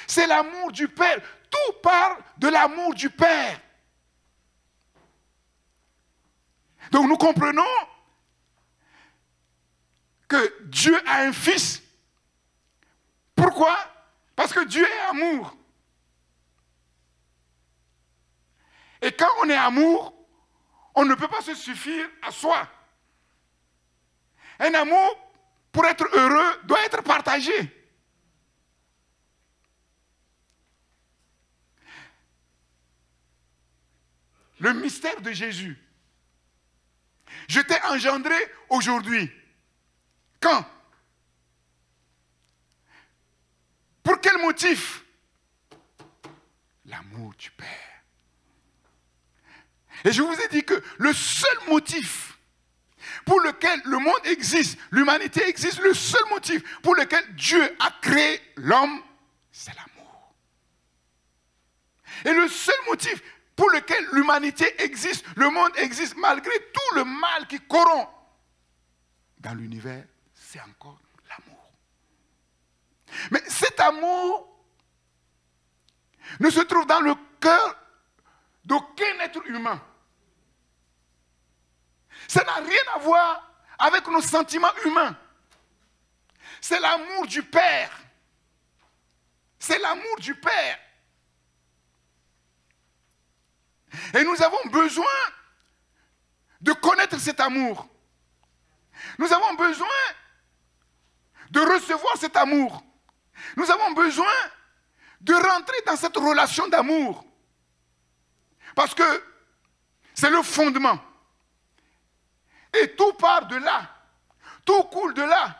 C'est l'amour du Père. Tout part de l'amour du Père. Donc nous comprenons que Dieu a un fils. Pourquoi? Parce que Dieu est amour. Et quand on est amour, on ne peut pas se suffire à soi. Un amour, pour être heureux, doit être partagé. Le mystère de Jésus. Je t'ai engendré aujourd'hui. Quand? Pour quel motif? L'amour du Père. Et je vous ai dit que le seul motif pour lequel le monde existe, l'humanité existe, le seul motif pour lequel Dieu a créé l'homme, c'est l'amour. Et le seul motif pour lequel l'humanité existe, le monde existe, malgré tout le mal qui corrompt dans l'univers, c'est encore l'amour. Mais cet amour ne se trouve dans le cœur d'aucun être humain. Ça n'a rien à voir avec nos sentiments humains. C'est l'amour du Père. C'est l'amour du Père. Et nous avons besoin de connaître cet amour. Nous avons besoin de recevoir cet amour. Nous avons besoin de rentrer dans cette relation d'amour. Parce que c'est le fondement. Et tout part de là. Tout coule de là.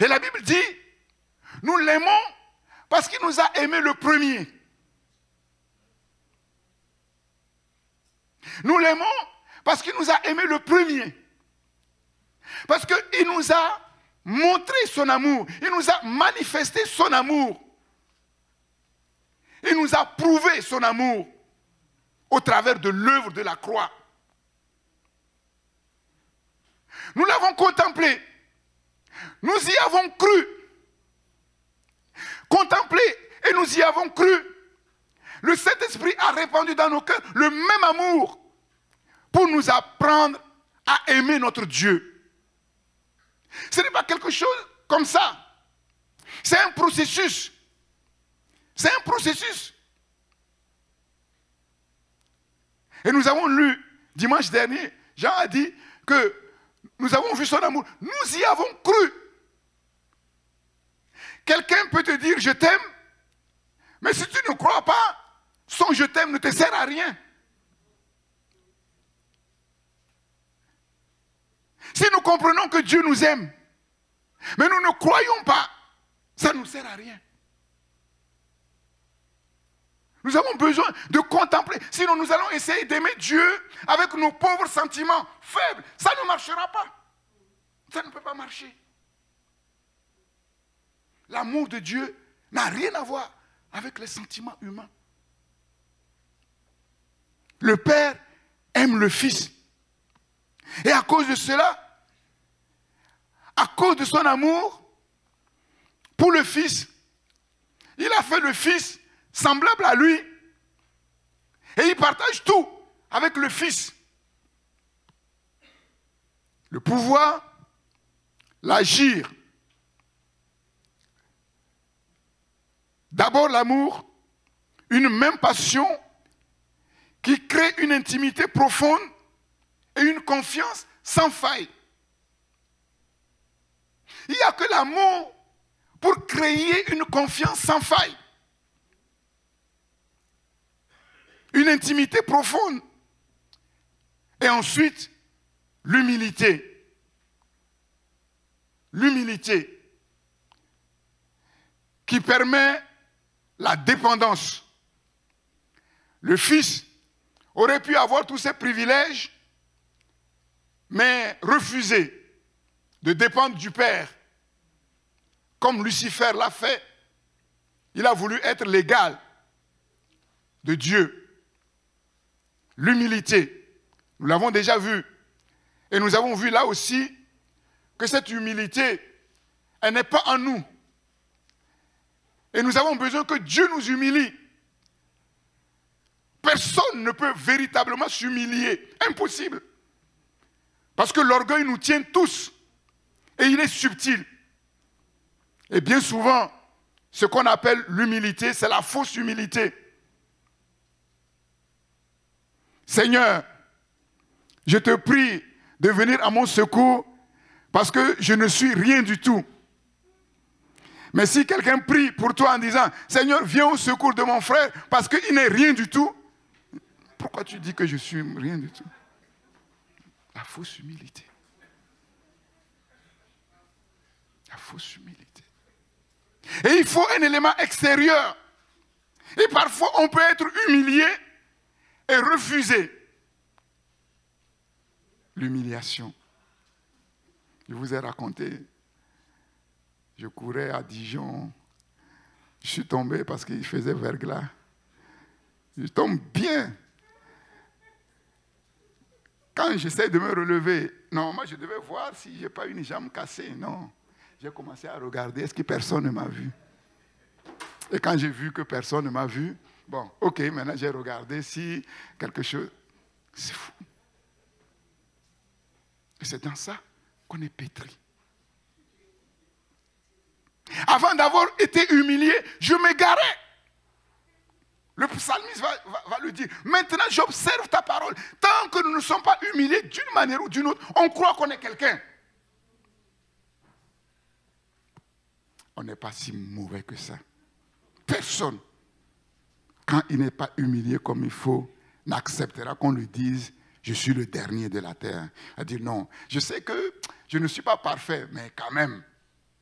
Et la Bible dit, nous l'aimons parce qu'il nous a aimés le premier. Nous l'aimons parce qu'il nous a aimés le premier. Parce qu'il nous a montré son amour. Il nous a manifesté son amour. Il nous a prouvé son amour au travers de l'œuvre de la croix. Nous l'avons contemplé. Nous y avons cru. Contemplé et nous y avons cru. Le Saint-Esprit a répandu dans nos cœurs le même amour pour nous apprendre à aimer notre Dieu. Ce n'est pas quelque chose comme ça. C'est un processus. C'est un processus. Et nous avons lu, dimanche dernier, Jean a dit que nous avons vu son amour. Nous y avons cru. Quelqu'un peut te dire je t'aime, mais si tu ne crois pas, son je t'aime ne te sert à rien. Si nous comprenons que Dieu nous aime, mais nous ne croyons pas, ça ne nous sert à rien. Nous avons besoin de contempler. Sinon, nous allons essayer d'aimer Dieu avec nos pauvres sentiments faibles. Ça ne marchera pas. Ça ne peut pas marcher. L'amour de Dieu n'a rien à voir avec les sentiments humains. Le Père aime le Fils. Et à cause de cela, à cause de son amour pour le Fils, il a fait le Fils semblable à lui. Et il partage tout avec le Fils. Le pouvoir, l'agir. D'abord l'amour, une même passion qui crée une intimité profonde et une confiance sans faille. Il n'y a que l'amour pour créer une confiance sans faille. Une intimité profonde. Et ensuite, l'humilité. L'humilité qui permet la dépendance. Le Fils aurait pu avoir tous ces privilèges, mais refuser de dépendre du Père, comme Lucifer l'a fait. Il a voulu être l'égal de Dieu. L'humilité, nous l'avons déjà vu. Et nous avons vu là aussi que cette humilité, elle n'est pas en nous. Et nous avons besoin que Dieu nous humilie. Personne ne peut véritablement s'humilier. Impossible. Parce que l'orgueil nous tient tous. Et il est subtil. Et bien souvent, ce qu'on appelle l'humilité, c'est la fausse humilité. Seigneur, je te prie de venir à mon secours parce que je ne suis rien du tout. Mais si quelqu'un prie pour toi en disant « Seigneur, viens au secours de mon frère parce qu'il n'est rien du tout », pourquoi tu dis que je suis rien du tout? La fausse humilité. La fausse humilité. Et il faut un élément extérieur. Et parfois, on peut être humilié et refuser l'humiliation. Je vous ai raconté, je courais à Dijon, je suis tombé parce qu'il faisait verglas. Je tombe bien. Quand j'essaie de me relever, non, moi je devais voir si je n'ai pas une jambe cassée. Non, j'ai commencé à regarder, est-ce que personne ne m'a vu? Et quand j'ai vu que personne ne m'a vu, bon, ok, maintenant j'ai regardé si quelque chose... C'est fou. Et c'est dans ça qu'on est pétri. Avant d'avoir été humilié, je m'égarais. Le psalmiste va le dire. Maintenant, j'observe ta parole. Tant que nous ne sommes pas humiliés d'une manière ou d'une autre, on croit qu'on est quelqu'un. On n'est pas si mauvais que ça. Personne, quand il n'est pas humilié comme il faut, n'acceptera qu'on lui dise « Je suis le dernier de la terre ». À dire non, je sais que je ne suis pas parfait, mais quand même,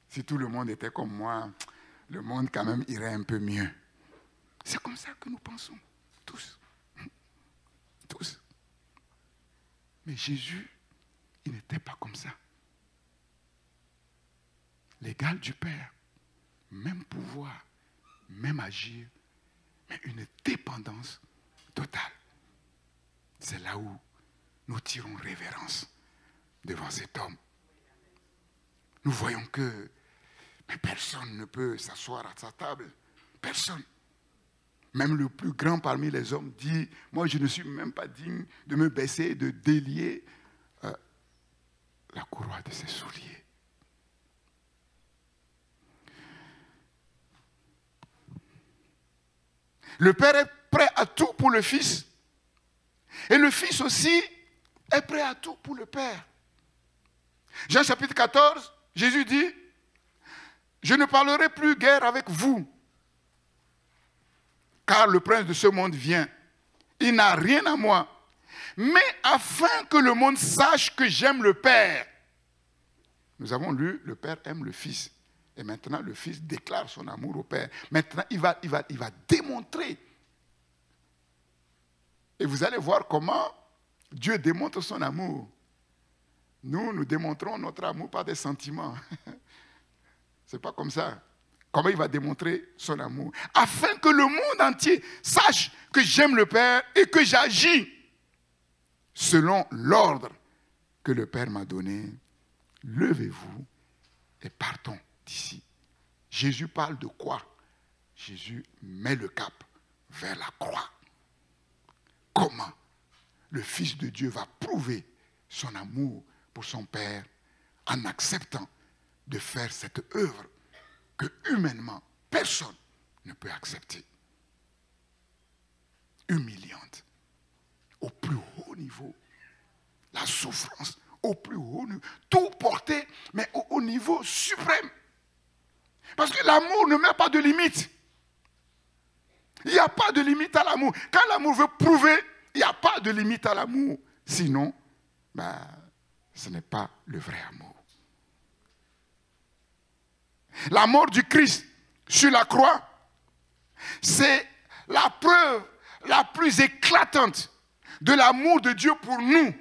si tout le monde était comme moi, le monde quand même irait un peu mieux. C'est comme ça que nous pensons, tous. Tous. Mais Jésus, il n'était pas comme ça. L'égal du Père, même pouvoir, même agir, mais une dépendance totale. C'est là où nous tirons révérence devant cet homme. Nous voyons que mais personne ne peut s'asseoir à sa table. Personne. Même le plus grand parmi les hommes dit, moi je ne suis même pas digne de me baisser et de délier la courroie de ses souliers. Le Père est prêt à tout pour le Fils. Et le Fils aussi est prêt à tout pour le Père. Jean chapitre 14, Jésus dit, je ne parlerai plus guère avec vous, car le prince de ce monde vient. Il n'a rien à moi. Mais afin que le monde sache que j'aime le Père. Nous avons lu, le Père aime le Fils. Et maintenant, le Fils déclare son amour au Père. Maintenant, il va démontrer. Et vous allez voir comment Dieu démontre son amour. Nous démontrons notre amour par des sentiments. Ce n'est pas comme ça. Comment il va démontrer son amour? Afin que le monde entier sache que j'aime le Père et que j'agis selon l'ordre que le Père m'a donné. Levez-vous et partons d'ici. Jésus parle de quoi? Jésus met le cap vers la croix. Comment le Fils de Dieu va prouver son amour pour son Père en acceptant de faire cette œuvre que humainement personne ne peut accepter. Humiliante, au plus haut niveau, la souffrance au plus haut niveau, tout porté, mais au niveau suprême. Parce que l'amour ne met pas de limite. Il n'y a pas de limite à l'amour. Quand l'amour veut prouver, il n'y a pas de limite à l'amour. Sinon, ce n'est pas le vrai amour. La mort du Christ sur la croix, c'est la preuve la plus éclatante de l'amour de Dieu pour nous.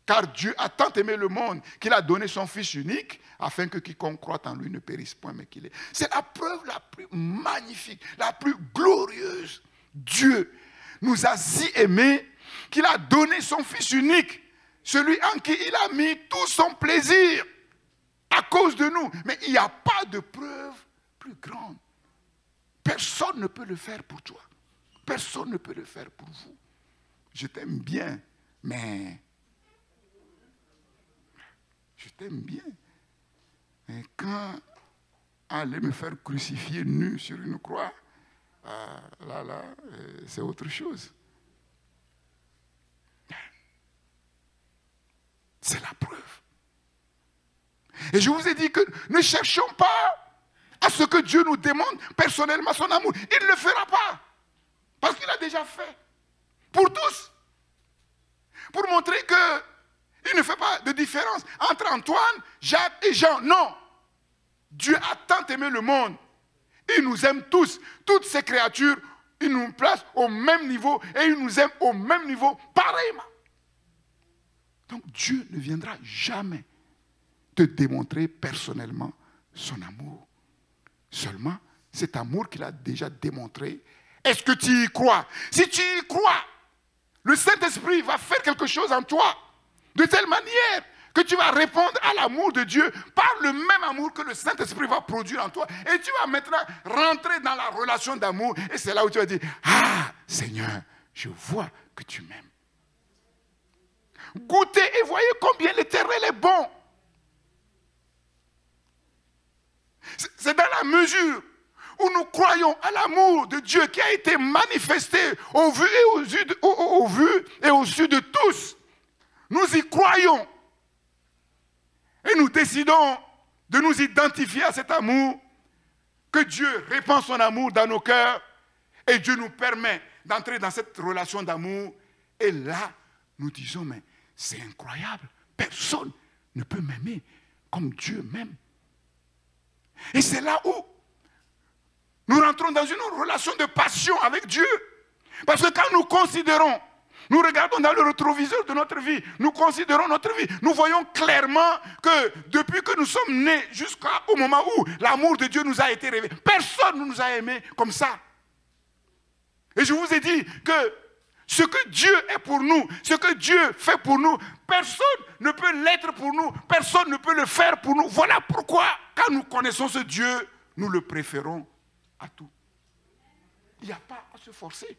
Car Dieu a tant aimé le monde qu'il a donné son Fils unique afin que quiconque croit en lui ne périsse point mais qu'il ait. C'est la preuve la plus magnifique, la plus glorieuse. Dieu nous a si aimés qu'il a donné son Fils unique, celui en qui il a mis tout son plaisir à cause de nous. Mais il n'y a pas de preuve plus grande. Personne ne peut le faire pour toi. Personne ne peut le faire pour vous. Je t'aime bien, mais... Je t'aime bien. Mais quand aller me faire crucifier nu sur une croix, c'est autre chose. C'est la preuve. Et je vous ai dit que ne cherchons pas à ce que Dieu nous demande personnellement son amour. Il ne le fera pas. Parce qu'il a déjà fait. Pour tous. Pour montrer que il ne fait pas de différence entre Antoine, Jacques et Jean. Non. Dieu a tant aimé le monde. Il nous aime tous. Toutes ces créatures, il nous place au même niveau et il nous aime au même niveau, pareillement. Donc Dieu ne viendra jamais te démontrer personnellement son amour. Seulement, cet amour qu'il a déjà démontré, est-ce que tu y crois? Si tu y crois, le Saint-Esprit va faire quelque chose en toi. De telle manière que tu vas répondre à l'amour de Dieu par le même amour que le Saint-Esprit va produire en toi. Et tu vas maintenant rentrer dans la relation d'amour. Et c'est là où tu vas dire, ah Seigneur, je vois que tu m'aimes. Goûtez et voyez combien l'Éternel est bon. C'est dans la mesure où nous croyons à l'amour de Dieu qui a été manifesté au vu et au su de tous. Nous y croyons et nous décidons de nous identifier à cet amour, que Dieu répand son amour dans nos cœurs et Dieu nous permet d'entrer dans cette relation d'amour. Et là, nous disons, mais c'est incroyable, personne ne peut m'aimer comme Dieu m'aime. Et c'est là où nous rentrons dans une relation de passion avec Dieu. Parce que quand nous considérons, nous regardons dans le rétroviseur de notre vie, nous considérons notre vie, nous voyons clairement que depuis que nous sommes nés jusqu'au moment où l'amour de Dieu nous a été révélé, personne ne nous a aimés comme ça. Et je vous ai dit que ce que Dieu est pour nous, ce que Dieu fait pour nous, personne ne peut l'être pour nous, personne ne peut le faire pour nous. Voilà pourquoi, quand nous connaissons ce Dieu, nous le préférons à tout. Il n'y a pas à se forcer.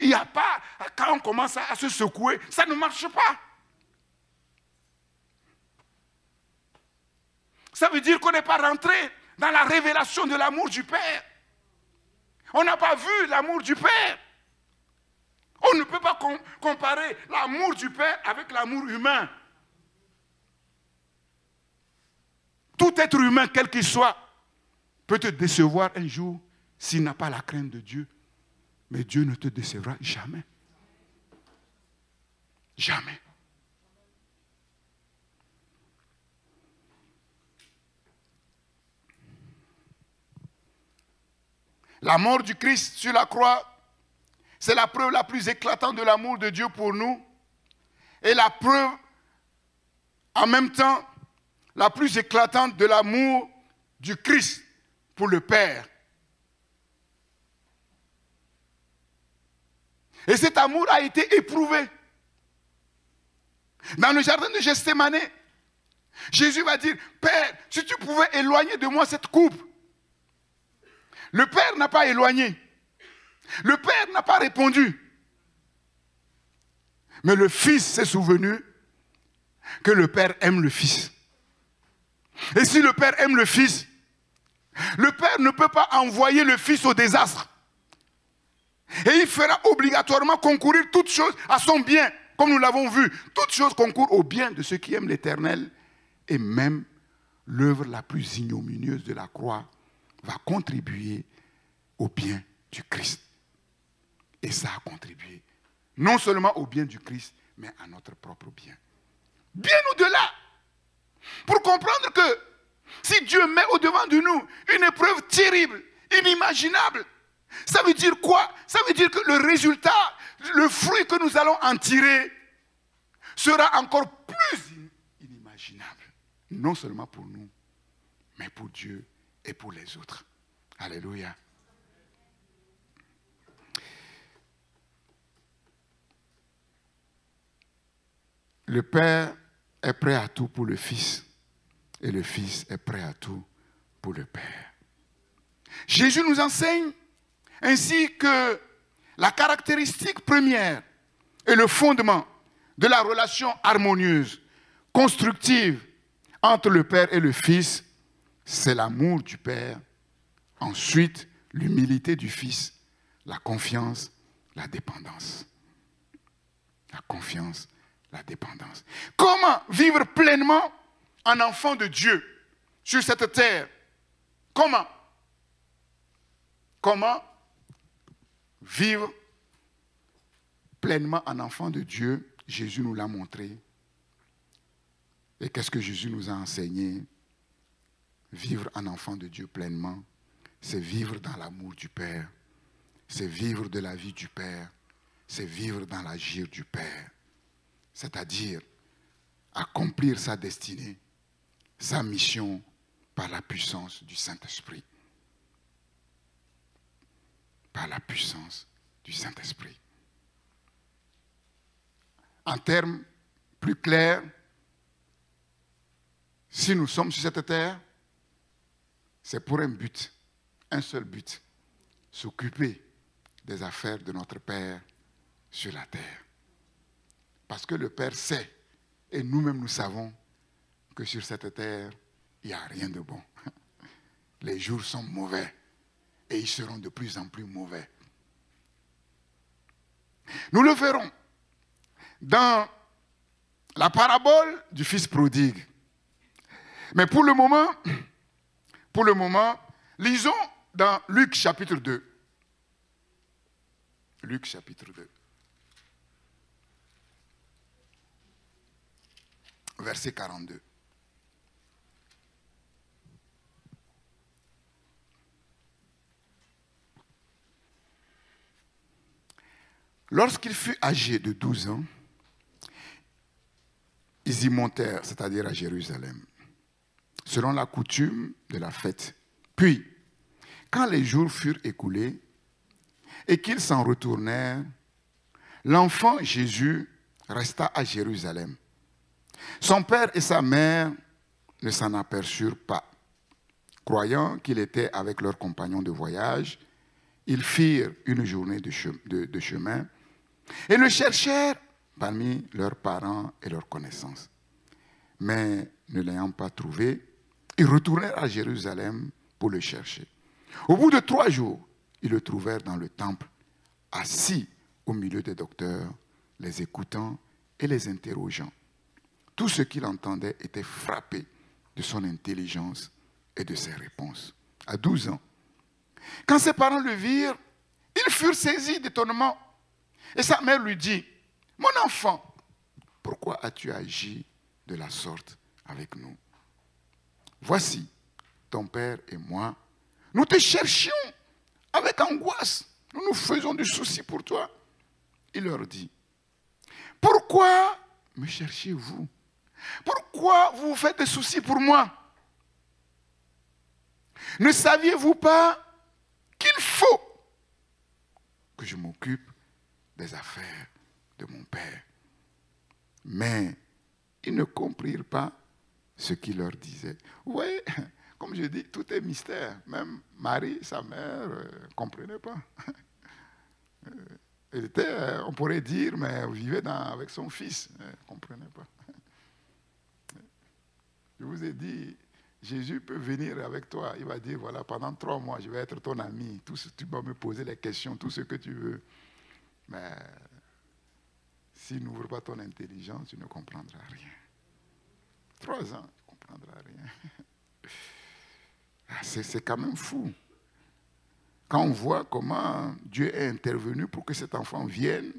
Il n'y a pas, quand on commence à se secouer, ça ne marche pas. Ça veut dire qu'on n'est pas rentré dans la révélation de l'amour du Père. On n'a pas vu l'amour du Père. On ne peut pas comparer l'amour du Père avec l'amour humain. Tout être humain, quel qu'il soit, peut te décevoir un jour s'il n'a pas la crainte de Dieu. Mais Dieu ne te décevra jamais. Jamais. La mort du Christ sur la croix, c'est la preuve la plus éclatante de l'amour de Dieu pour nous et la preuve, en même temps, la plus éclatante de l'amour du Christ pour le Père. Et cet amour a été éprouvé. Dans le jardin de Gethsémane, Jésus va dire, Père, si tu pouvais éloigner de moi cette coupe. Le Père n'a pas éloigné. Le Père n'a pas répondu. Mais le Fils s'est souvenu que le Père aime le Fils. Et si le Père aime le Fils, le Père ne peut pas envoyer le Fils au désastre. Et il fera obligatoirement concourir toutes choses à son bien, comme nous l'avons vu. Toutes choses concourent au bien de ceux qui aiment l'Éternel. Et même l'œuvre la plus ignominieuse de la croix va contribuer au bien du Christ. Et ça a contribué non seulement au bien du Christ, mais à notre propre bien. Bien au-delà. Pour comprendre que si Dieu met au-devant de nous une épreuve terrible, inimaginable, ça veut dire quoi? Ça veut dire que le résultat, le fruit que nous allons en tirer sera encore plus inimaginable. Non seulement pour nous, mais pour Dieu et pour les autres. Alléluia. Le Père est prêt à tout pour le Fils et le Fils est prêt à tout pour le Père. Jésus nous enseigne ainsi que la caractéristique première et le fondement de la relation harmonieuse, constructive entre le Père et le Fils, c'est l'amour du Père, ensuite l'humilité du Fils, la confiance, la dépendance. La confiance, la dépendance. Comment vivre pleinement en enfant de Dieu sur cette terre? Comment? Comment vivre pleinement en enfant de Dieu? Jésus nous l'a montré. Et qu'est-ce que Jésus nous a enseigné? Vivre en enfant de Dieu pleinement, c'est vivre dans l'amour du Père. C'est vivre de la vie du Père. C'est vivre dans l'agir du Père. C'est-à-dire accomplir sa destinée, sa mission par la puissance du Saint-Esprit. Par la puissance du Saint-Esprit. En termes plus clairs, si nous sommes sur cette terre, c'est pour un but, un seul but, s'occuper des affaires de notre Père sur la terre. Parce que le Père sait, et nous-mêmes nous savons, que sur cette terre, il n'y a rien de bon. Les jours sont mauvais, et ils seront de plus en plus mauvais. Nous le verrons dans la parabole du Fils prodigue. Mais pour le moment, lisons dans Luc chapitre 2. Luc chapitre 2. Verset 42. Lorsqu'il fut âgé de 12 ans, ils y montèrent, c'est-à-dire à Jérusalem, selon la coutume de la fête. Puis, quand les jours furent écoulés et qu'ils s'en retournèrent, l'enfant Jésus resta à Jérusalem. Son père et sa mère ne s'en aperçurent pas. Croyant qu'il était avec leurs compagnons de voyage, ils firent une journée de chemin et le cherchèrent parmi leurs parents et leurs connaissances. Mais ne l'ayant pas trouvé, ils retournèrent à Jérusalem pour le chercher. Au bout de 3 jours, ils le trouvèrent dans le temple, assis au milieu des docteurs, les écoutant et les interrogeant. Tout ce qu'il entendait était frappé de son intelligence et de ses réponses. À 12 ans. Quand ses parents le virent, ils furent saisis d'étonnement. Et sa mère lui dit, « Mon enfant, pourquoi as-tu agi de la sorte avec nous? Voici, ton père et moi, nous te cherchions avec angoisse. Nous nous faisons du souci pour toi. » Il leur dit, « Pourquoi me cherchez-vous? Pourquoi vous vous faites des soucis pour moi? Ne saviez-vous pas qu'il faut que je m'occupe des affaires de mon père? » Mais ils ne comprirent pas ce qu'il leur disait. Vous voyez, comme je dis, tout est mystère. Même Marie, sa mère, ne comprenait pas. Elle était, on pourrait dire, mais elle vivait avec son fils. Elle ne comprenait pas. Je vous ai dit, Jésus peut venir avec toi. Il va dire, voilà, pendant 3 mois, je vais être ton ami. Tu vas me poser les questions, tout ce que tu veux. Mais s'il n'ouvre pas ton intelligence, tu ne comprendras rien. 3 ans, tu ne comprendras rien. C'est quand même fou. Quand on voit comment Dieu est intervenu pour que cet enfant vienne,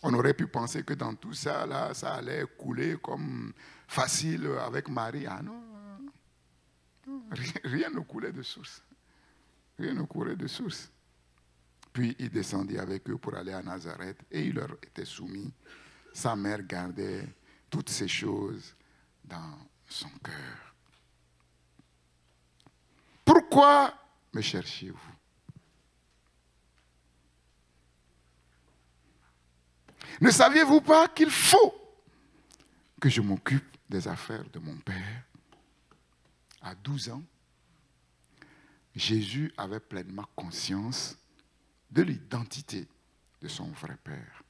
on aurait pu penser que dans tout ça, là, ça allait couler comme facile avec Marie. Ah non, rien ne coulait de source. Rien ne coulait de source. Puis il descendit avec eux pour aller à Nazareth et il leur était soumis. Sa mère gardait toutes ces choses dans son cœur. Pourquoi me cherchiez-vous? Ne saviez-vous pas qu'il faut que je m'occupe des affaires de mon père? À 12 ans, Jésus avait pleinement conscience de l'identité de son vrai père.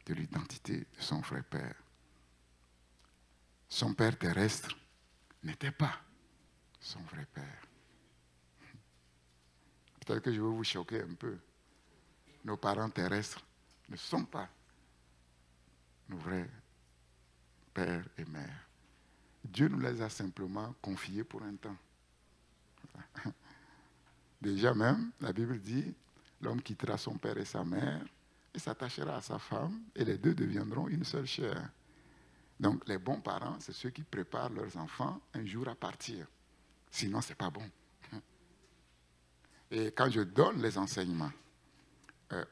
De l'identité de son vrai père. Son père terrestre n'était pas son vrai père. Peut-être que je vais vous choquer un peu. Nos parents terrestres ne sont pas nos vrais pères et mères. Dieu nous les a simplement confiés pour un temps. Déjà même, la Bible dit, l'homme quittera son père et sa mère et s'attachera à sa femme et les deux deviendront une seule chair. Donc les bons parents, c'est ceux qui préparent leurs enfants un jour à partir. Sinon, ce n'est pas bon. Et quand je donne les enseignements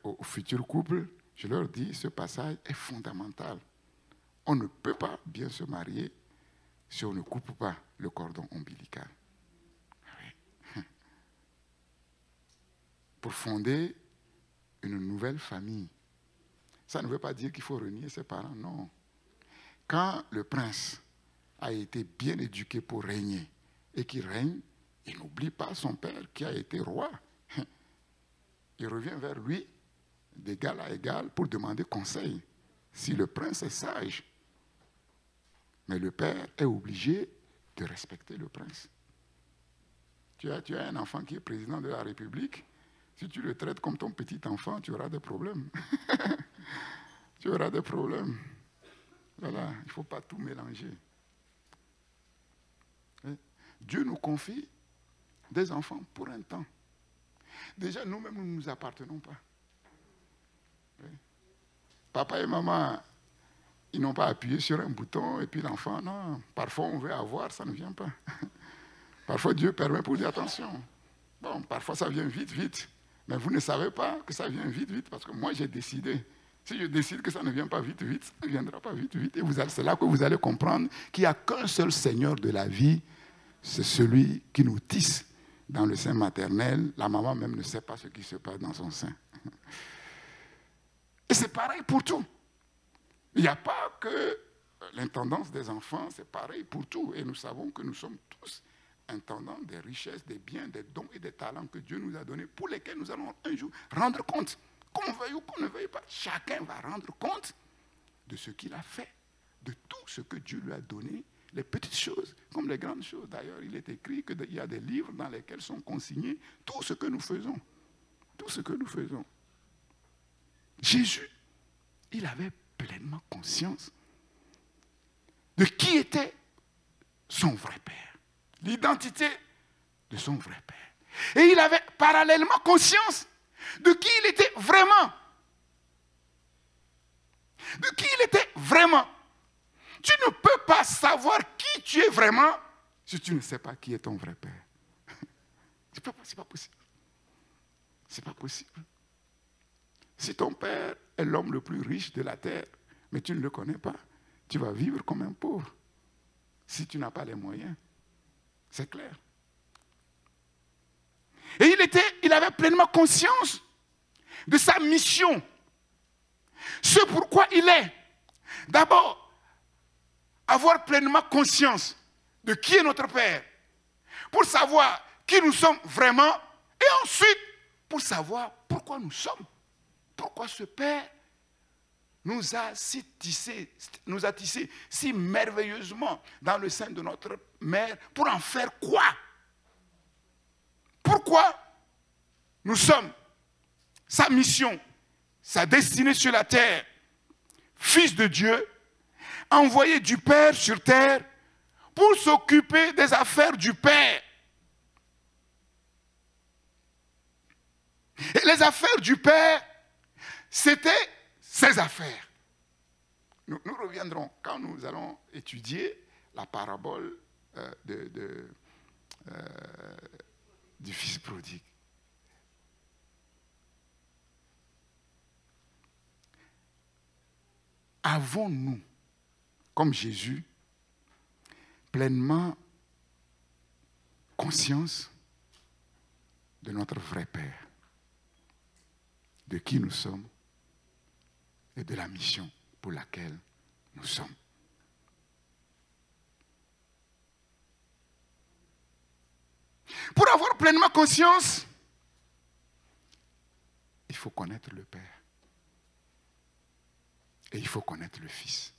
aux futurs couples, je leur dis, ce passage est fondamental. On ne peut pas bien se marier si on ne coupe pas le cordon ombilical. Oui. Pour fonder une nouvelle famille. Ça ne veut pas dire qu'il faut renier ses parents, non. Quand le prince a été bien éduqué pour régner et qu'il règne, il n'oublie pas son père qui a été roi. Il revient vers lui d'égal à égal pour demander conseil. Si le prince est sage, mais le père est obligé de respecter le prince. Tu as un enfant qui est président de la République, si tu le traites comme ton petit enfant, tu auras des problèmes. Tu auras des problèmes. Voilà, il ne faut pas tout mélanger. Dieu nous confie des enfants pour un temps. Déjà, nous-mêmes, nous ne nous appartenons pas. Oui. Papa et maman, ils n'ont pas appuyé sur un bouton et puis l'enfant, non. Parfois, on veut avoir, ça ne vient pas. Parfois, Dieu permet pour dire attention. Bon, parfois, ça vient vite, vite. Mais vous ne savez pas que ça vient vite, vite, parce que moi, j'ai décidé. Si je décide que ça ne vient pas vite, vite, ça ne viendra pas vite, vite. Et c'est là que vous allez comprendre qu'il n'y a qu'un seul Seigneur de la vie, c'est celui qui nous tisse dans le sein maternel. La maman même ne sait pas ce qui se passe dans son sein. Et c'est pareil pour tout. Il n'y a pas que l'intendance des enfants, c'est pareil pour tout. Et nous savons que nous sommes tous intendants des richesses, des biens, des dons et des talents que Dieu nous a donnés, pour lesquels nous allons un jour rendre compte. Qu'on veuille ou qu'on ne veuille pas, chacun va rendre compte de ce qu'il a fait, de tout ce que Dieu lui a donné, les petites choses comme les grandes choses. D'ailleurs, il est écrit qu'il y a des livres dans lesquels sont consignés tout ce que nous faisons. Tout ce que nous faisons. Jésus, il avait pleinement conscience de qui était son vrai père. L'identité de son vrai père. Et il avait parallèlement conscience de qui il était vraiment. De qui il était vraiment. Tu ne peux pas savoir qui tu es vraiment si tu ne sais pas qui est ton vrai père. C'est pas possible. C'est pas possible. Si ton père est l'homme le plus riche de la terre, mais tu ne le connais pas, tu vas vivre comme un pauvre. Si tu n'as pas les moyens. C'est clair. Et il avait pleinement conscience de sa mission. Ce pourquoi il est. D'abord, avoir pleinement conscience de qui est notre Père. Pour savoir qui nous sommes vraiment. Et ensuite, pour savoir pourquoi nous sommes. Pourquoi ce Père nous a tissé si merveilleusement dans le sein de notre mère. Pour en faire quoi? Pourquoi nous sommes sa mission, sa destinée sur la terre, fils de Dieu, envoyé du Père sur terre pour s'occuper des affaires du Père. Et les affaires du Père, c'était ses affaires. Nous reviendrons quand nous allons étudier la parabole du fils prodigue. Avons-nous, comme Jésus, pleinement conscience de notre vrai Père, de qui nous sommes et de la mission pour laquelle nous sommes? Pour avoir pleinement conscience, il faut connaître le Père. Et il faut connaître le Fils.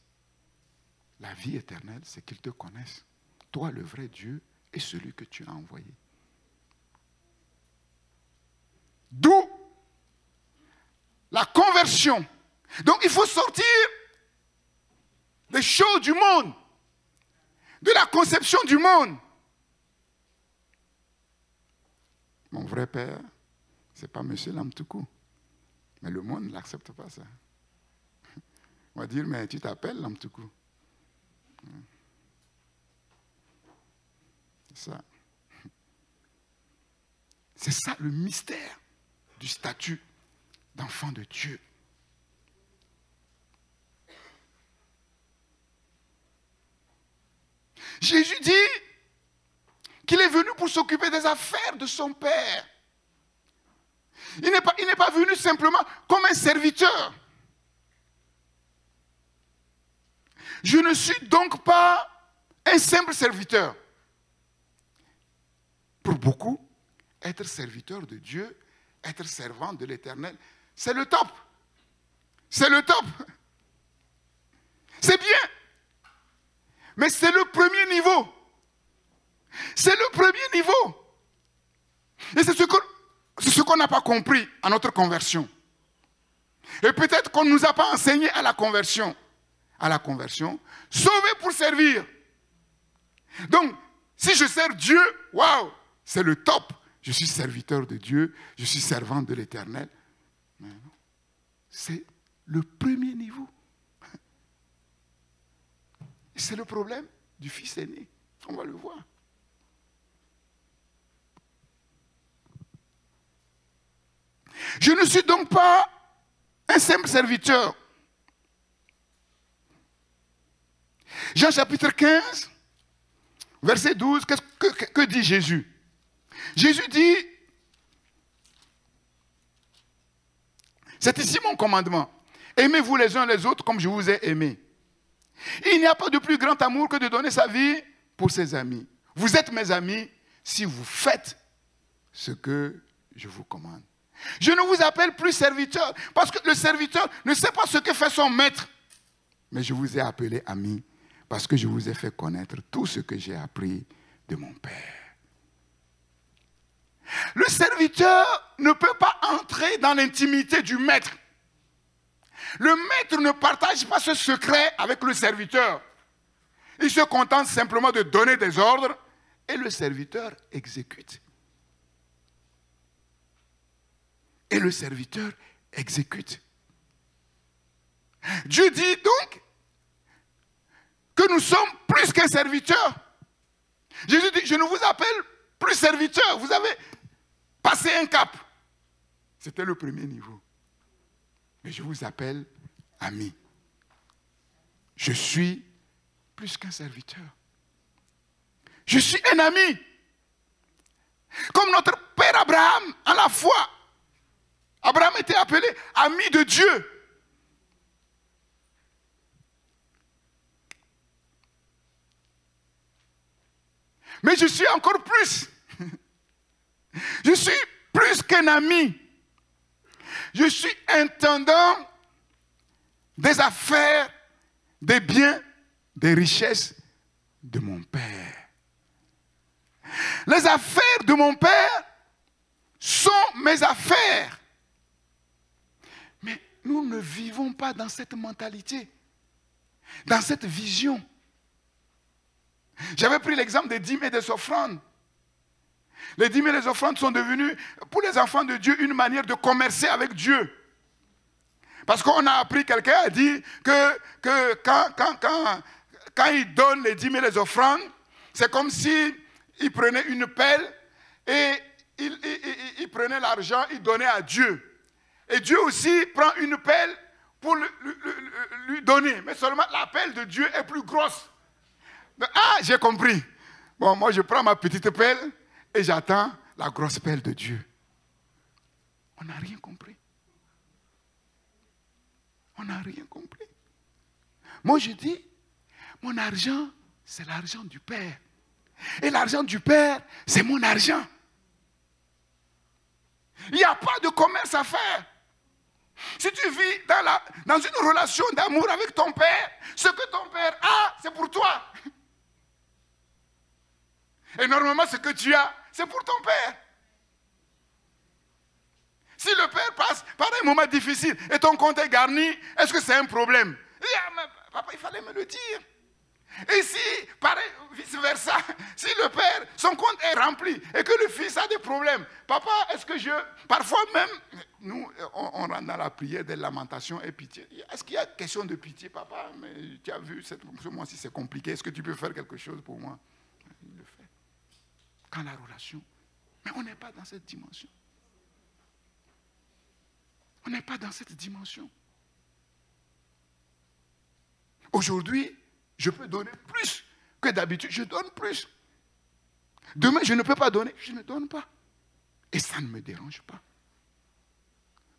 La vie éternelle, c'est qu'ils te connaissent. Toi, le vrai Dieu, et celui que tu as envoyé. D'où la conversion. Donc, il faut sortir des choses du monde, de la conception du monde. Mon vrai père, ce n'est pas M. Lamtoukou. Mais le monde n'accepte pas ça. On va dire, mais tu t'appelles Lamtoukou. C'est ça. C'est ça le mystère du statut d'enfant de Dieu. Jésus dit qu'il est venu pour s'occuper des affaires de son Père. Il n'est pas venu simplement comme un serviteur. Je ne suis donc pas un simple serviteur. Pour beaucoup, être serviteur de Dieu, être servant de l'Éternel, c'est le top. C'est le top. C'est bien. Mais c'est le premier niveau. C'est le premier niveau. Et c'est ce qu'on n'a pas compris à notre conversion. Et peut-être qu'on ne nous a pas enseigné à la conversion. À la conversion, sauvé pour servir. Donc, si je sers Dieu, waouh, c'est le top. Je suis serviteur de Dieu, je suis servant de l'Éternel. Mais non, c'est le premier niveau. Et c'est le problème du fils aîné. On va le voir. Je ne suis donc pas un simple serviteur. Jean chapitre 15, verset 12, que dit Jésus? Jésus dit, c'est ici mon commandement, aimez-vous les uns les autres comme je vous ai aimés. Il n'y a pas de plus grand amour que de donner sa vie pour ses amis. Vous êtes mes amis si vous faites ce que je vous commande. Je ne vous appelle plus serviteur, parce que le serviteur ne sait pas ce que fait son maître. Mais je vous ai appelé ami, parce que je vous ai fait connaître tout ce que j'ai appris de mon Père. Le serviteur ne peut pas entrer dans l'intimité du maître. Le maître ne partage pas ce secret avec le serviteur. Il se contente simplement de donner des ordres et le serviteur exécute. Et le serviteur exécute. Dieu dit donc que nous sommes plus qu'un serviteur. Jésus dit, je ne vous appelle plus serviteur, vous avez passé un cap. C'était le premier niveau. Mais je vous appelle ami. Je suis plus qu'un serviteur. Je suis un ami. Comme notre père Abraham, à la foi. Abraham était appelé ami de Dieu. Mais je suis encore plus. Je suis plus qu'un ami. Je suis intendant des affaires, des biens, des richesses de mon Père. Les affaires de mon Père sont mes affaires. Mais nous ne vivons pas dans cette mentalité, dans cette vision. J'avais pris l'exemple des dîmes et des offrandes. Les dîmes et les offrandes sont devenues, pour les enfants de Dieu, une manière de commercer avec Dieu. Parce qu'on a appris, quelqu'un a dit que quand il donne les dîmes et les offrandes, c'est comme si il prenait une pelle et il prenait l'argent, il donnait à Dieu. Et Dieu aussi prend une pelle pour lui donner. Mais seulement la pelle de Dieu est plus grosse. Ah, j'ai compris. Bon, moi je prends ma petite pelle et j'attends la grosse pelle de Dieu. On n'a rien compris. On n'a rien compris. Moi je dis, mon argent, c'est l'argent du Père. Et l'argent du Père, c'est mon argent. Il n'y a pas de commerce à faire. Si tu vis dans une relation d'amour avec ton Père, ce que ton Père a, c'est pour toi. Et normalement, ce que tu as, c'est pour ton Père. Si le Père passe par un moment difficile et ton compte est garni, est-ce que c'est un problème? Papa, il fallait me le dire. Et si, pareil, vice-versa, si le Père, son compte est rempli et que le Fils a des problèmes, papa, est-ce que parfois même, nous, on rentre dans la prière des lamentations et pitié. Est-ce qu'il y a question de pitié, papa? Mais tu as vu, ce mois-ci c'est compliqué, est-ce que tu peux faire quelque chose pour moi? Il le fait. Quand la relation, mais on n'est pas dans cette dimension. On n'est pas dans cette dimension. Aujourd'hui, je peux donner plus que d'habitude. Je donne plus. Demain, je ne peux pas donner. Je ne donne pas. Et ça ne me dérange pas.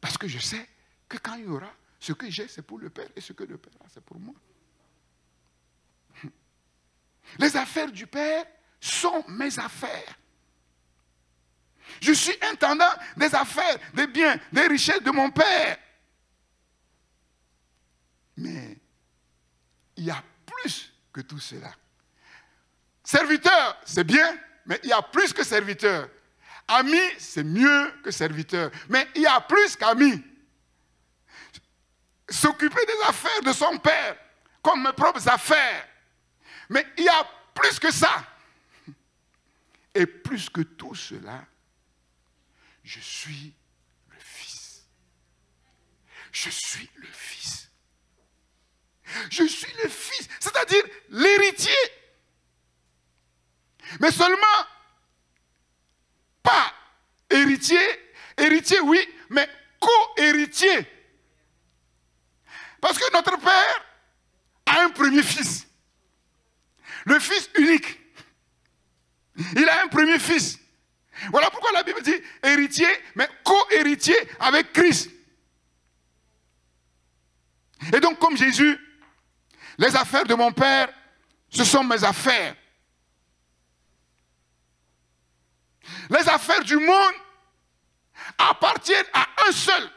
Parce que je sais que quand il y aura, ce que j'ai, c'est pour le Père. Et ce que le Père a, c'est pour moi. Les affaires du Père sont mes affaires. Je suis intendant des affaires, des biens, des richesses de mon Père. Mais il y a plus que tout cela. Serviteur, c'est bien, mais il y a plus que serviteur. Ami, c'est mieux que serviteur, mais il y a plus qu'ami. S'occuper des affaires de son Père, comme mes propres affaires. Mais il y a plus que ça. Et plus que tout cela, je suis le Fils. Je suis le Fils. Je suis le Fils, c'est-à-dire l'héritier. Mais seulement, pas héritier, héritier oui, mais co-héritier. Parce que notre Père a un premier fils. Le Fils unique. Il a un premier fils. Voilà pourquoi la Bible dit héritier, mais co-héritier avec Christ. Et donc, comme Jésus, les affaires de mon Père, ce sont mes affaires. Les affaires du monde appartiennent à un seul.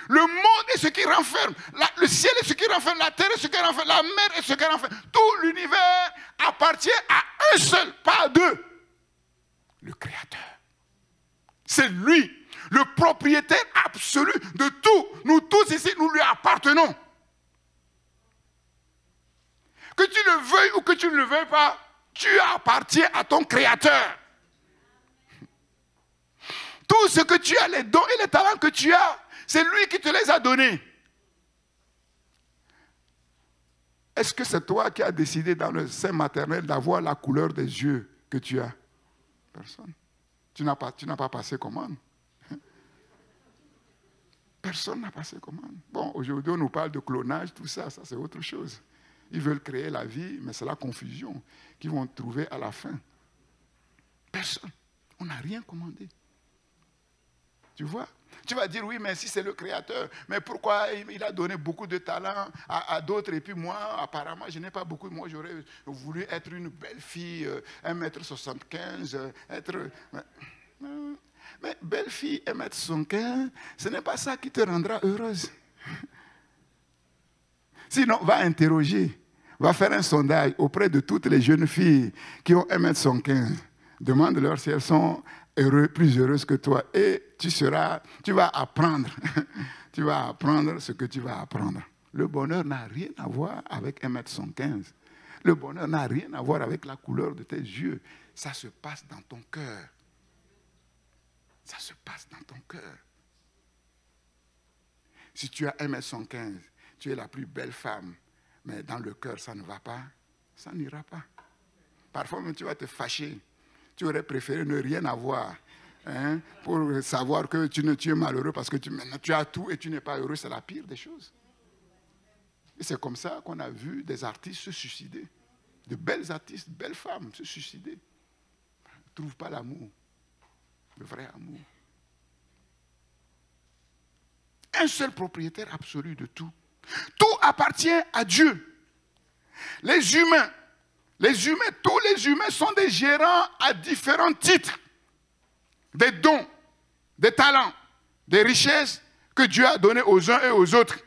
Le monde est ce qui renferme. Le ciel est ce qui renferme. La terre est ce qui renferme. La mer est ce qui renferme. Tout l'univers appartient à un seul, pas à deux. Le Créateur. C'est lui, le propriétaire absolu de tout. Nous tous ici, nous lui appartenons. Que tu le veuilles ou que tu ne le veuilles pas, tu appartiens à ton Créateur. Tout ce que tu as, les dons et les talents que tu as, c'est lui qui te les a donnés. Est-ce que c'est toi qui as décidé dans le sein maternel d'avoir la couleur des yeux que tu as? Personne. Tu n'as pas passé commande. Personne n'a passé commande. Bon, aujourd'hui, on nous parle de clonage, tout ça, ça c'est autre chose. Ils veulent créer la vie, mais c'est la confusion qu'ils vont trouver à la fin. Personne. On n'a rien commandé. Tu vois? Tu vas dire, oui, mais si c'est le Créateur, mais pourquoi il a donné beaucoup de talents à d'autres et puis moi, apparemment, je n'ai pas beaucoup. Moi, j'aurais voulu être une belle fille, 1m75, être... Mais belle fille, 1m75, ce n'est pas ça qui te rendra heureuse. Sinon, va interroger, va faire un sondage auprès de toutes les jeunes filles qui ont 1m75. Demande-leur si elles sont plus heureuses que toi. Et tu vas apprendre. Tu vas apprendre ce que tu vas apprendre. Le bonheur n'a rien à voir avec 1m75. Le bonheur n'a rien à voir avec la couleur de tes yeux. Ça se passe dans ton cœur. Ça se passe dans ton cœur. Si tu as 1m75, tu es la plus belle femme, mais dans le cœur, ça ne va pas, ça n'ira pas. Parfois, même, tu vas te fâcher. Tu aurais préféré ne rien avoir, hein, pour savoir que tu es malheureux parce que maintenant tu as tout et tu n'es pas heureux. C'est la pire des choses. Et c'est comme ça qu'on a vu des artistes se suicider. De belles artistes, belles femmes se suicider. Ne trouvent pas l'amour. Le vrai amour. Un seul propriétaire absolu de tout. Tout appartient à Dieu. Les humains, tous les humains sont des gérants à différents titres. Des dons, des talents, des richesses que Dieu a données aux uns et aux autres.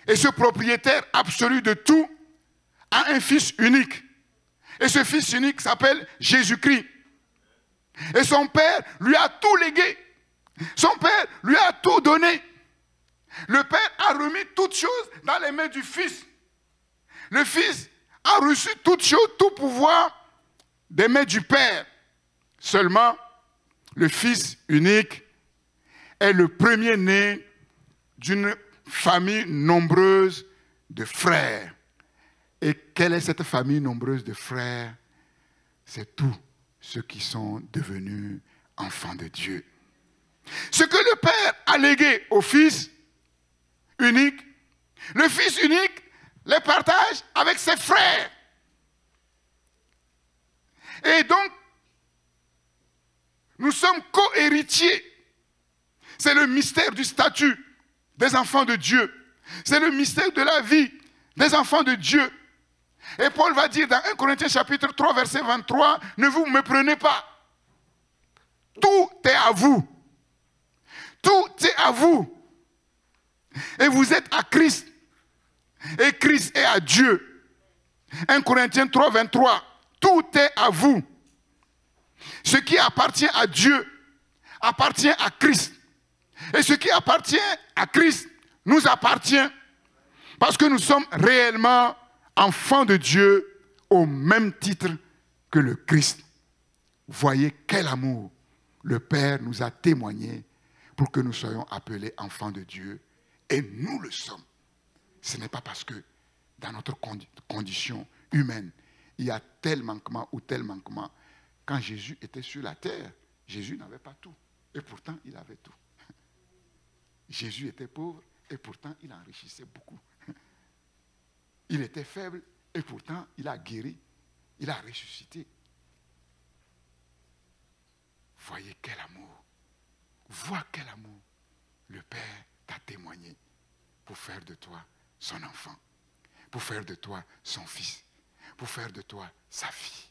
Et ce propriétaire absolu de tout a un fils unique. Et ce fils unique s'appelle Jésus-Christ. Et son père lui a tout légué. Son père lui a tout donné. Le père a remis toutes choses dans les mains du fils. Le fils a reçu toutes choses, tout pouvoir des mains du père. Seulement, le fils unique est le premier-né d'une famille nombreuse de frères. Et quelle est cette famille nombreuse de frères? C'est tous ceux qui sont devenus enfants de Dieu. Ce que le Père a légué au Fils unique, le Fils unique les partage avec ses frères. Et donc, nous sommes co-héritiers. C'est le mystère du statut des enfants de Dieu. C'est le mystère de la vie des enfants de Dieu. Et Paul va dire dans 1 Corinthiens chapitre 3, verset 23, « Ne vous méprenez pas. Tout est à vous. Tout est à vous. Et vous êtes à Christ. Et Christ est à Dieu. » 1 Corinthiens 3, 23, « Tout est à vous. Ce qui appartient à Dieu appartient à Christ. Et ce qui appartient à Christ nous appartient parce que nous sommes réellement enfants de Dieu au même titre que le Christ. Voyez quel amour le Père nous a témoigné pour que nous soyons appelés enfants de Dieu. Et nous le sommes. Ce n'est pas parce que dans notre condition humaine, il y a tel manquement ou tel manquement. Quand Jésus était sur la terre, Jésus n'avait pas tout. Et pourtant, il avait tout. Jésus était pauvre et pourtant, il enrichissait beaucoup. Il était faible et pourtant, il a guéri. Il a ressuscité. Voyez quel amour. Vois quel amour le Père t'a témoigné pour faire de toi son enfant, pour faire de toi son fils, pour faire de toi sa fille.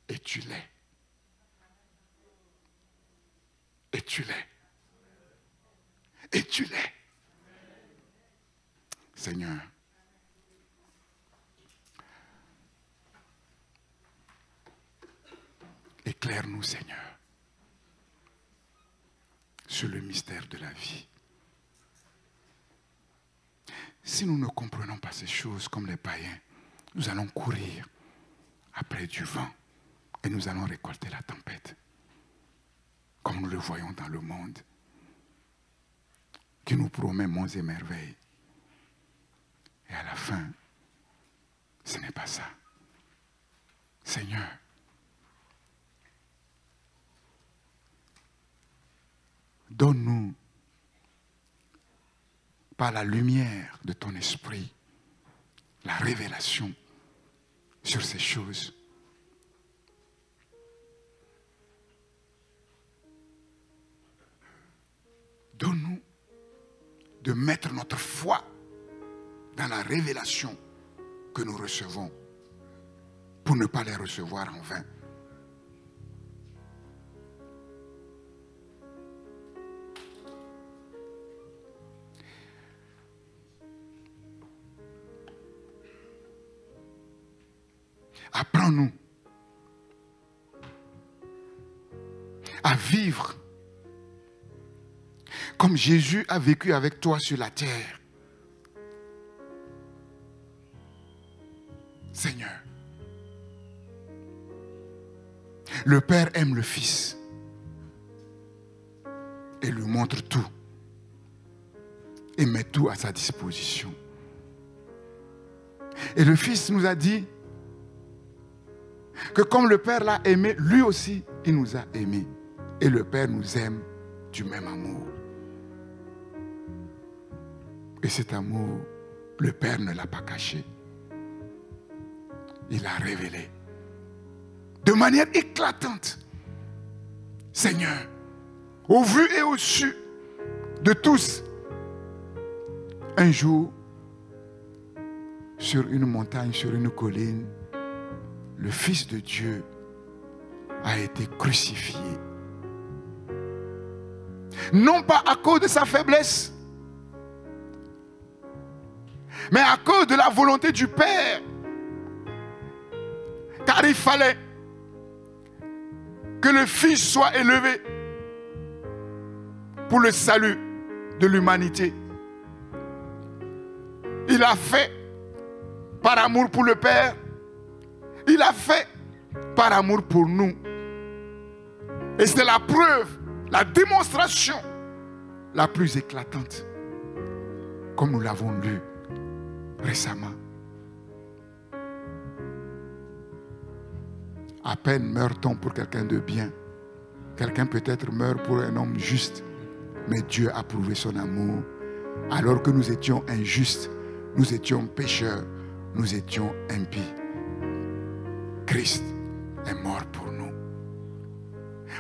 Et tu l'es. Et tu l'es. Et tu l'es. Seigneur, éclaire-nous, Seigneur, sur le mystère de la vie. Si nous ne comprenons pas ces choses comme les païens, nous allons courir après du vent et nous allons récolter la tempête, comme nous le voyons dans le monde, qui nous promet monts et merveilles. Et à la fin, ce n'est pas ça. Seigneur, donne-nous, par la lumière de ton esprit, la révélation sur ces choses. Donne-nous de mettre notre foi dans la révélation que nous recevons pour ne pas les recevoir en vain. Apprends-nous à vivre comme Jésus a vécu avec toi sur la terre. Seigneur, le Père aime le Fils et lui montre tout et met tout à sa disposition. Et le Fils nous a dit que comme le Père l'a aimé, lui aussi, il nous a aimés. Et le Père nous aime du même amour. Et cet amour, le Père ne l'a pas caché. Il l'a révélé de manière éclatante. Seigneur, au vu et au su de tous, un jour, sur une montagne, sur une colline, le Fils de Dieu a été crucifié. Non pas à cause de sa faiblesse, mais à cause de la volonté du Père. Car il fallait que le Fils soit élevé pour le salut de l'humanité. Il a fait par amour pour le Père. Il a fait par amour pour nous. Et c'est la preuve, la démonstration la plus éclatante, comme nous l'avons lu récemment. À peine meurt-on pour quelqu'un de bien. Quelqu'un peut-être meurt pour un homme juste. Mais Dieu a prouvé son amour. Alors que nous étions injustes, nous étions pécheurs, nous étions impies. Christ est mort pour nous.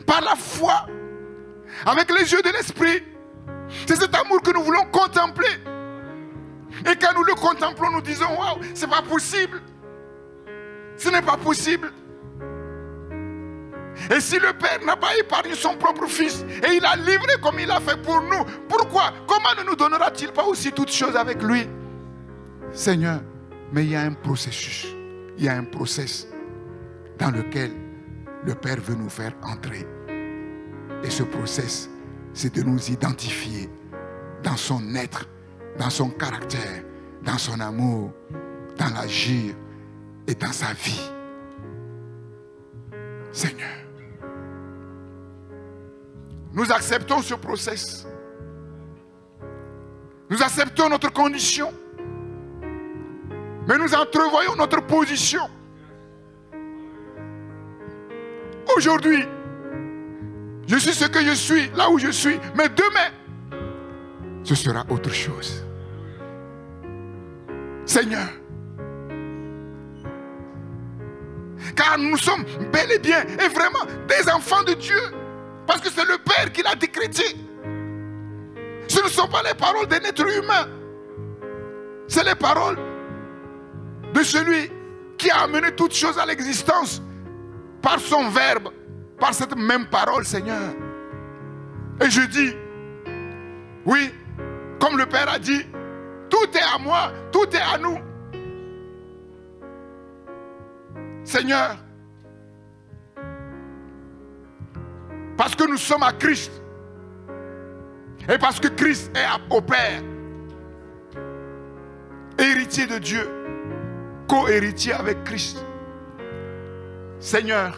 Par la foi, avec les yeux de l'esprit, c'est cet amour que nous voulons contempler. Et quand nous le contemplons, nous disons, waouh, c'est pas possible. Ce n'est pas possible. Et si le Père n'a pas épargné son propre Fils et il a livré comme il a fait pour nous, pourquoi? Comment ne nous donnera-t-il pas aussi toutes choses avec lui? Seigneur, mais il y a un processus, il y a un process dans lequel le Père veut nous faire entrer. Et ce process, c'est de nous identifier dans son être, dans son caractère, dans son amour, dans l'agir et dans sa vie. Seigneur, nous acceptons ce process. Nous acceptons notre condition. Mais nous entrevoyons notre position. Aujourd'hui, je suis ce que je suis, là où je suis. Mais demain, ce sera autre chose. Seigneur, car nous sommes bel et bien et vraiment des enfants de Dieu. Parce que c'est le Père qui l'a décrété. Ce ne sont pas les paroles d'un être humain. C'est les paroles de celui qui a amené toutes choses à l'existence par son verbe, par cette même parole, Seigneur. Et je dis, oui, comme le Père a dit, tout est à moi, tout est à nous. Seigneur, parce que nous sommes à Christ et parce que Christ est au Père, héritiers de Dieu, co-héritiers avec Christ. Seigneur,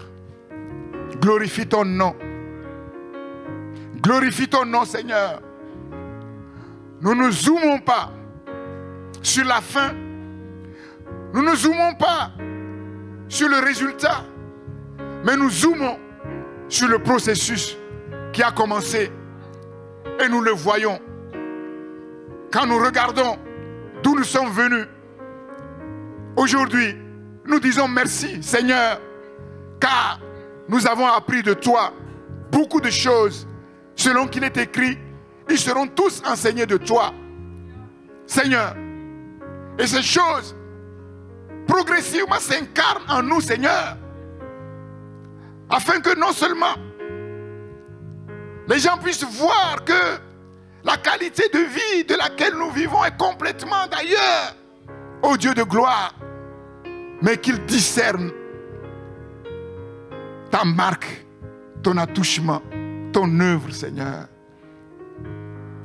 glorifie ton nom. Glorifie ton nom, Seigneur. Nous ne zoomons pas sur la fin. Nous ne zoomons pas sur le résultat. Mais nous zoomons sur le processus qui a commencé. Et nous le voyons. Quand nous regardons d'où nous sommes venus. Aujourd'hui, nous disons merci, Seigneur, car nous avons appris de toi beaucoup de choses. Selon qu'il est écrit, ils seront tous enseignés de toi, Seigneur. Et ces choses, progressivement, s'incarnent en nous, Seigneur. Afin que non seulement les gens puissent voir que la qualité de vie de laquelle nous vivons est complètement d'ailleurs, ô Dieu de gloire, mais qu'ils discernent ta marque, ton attouchement, ton œuvre, Seigneur.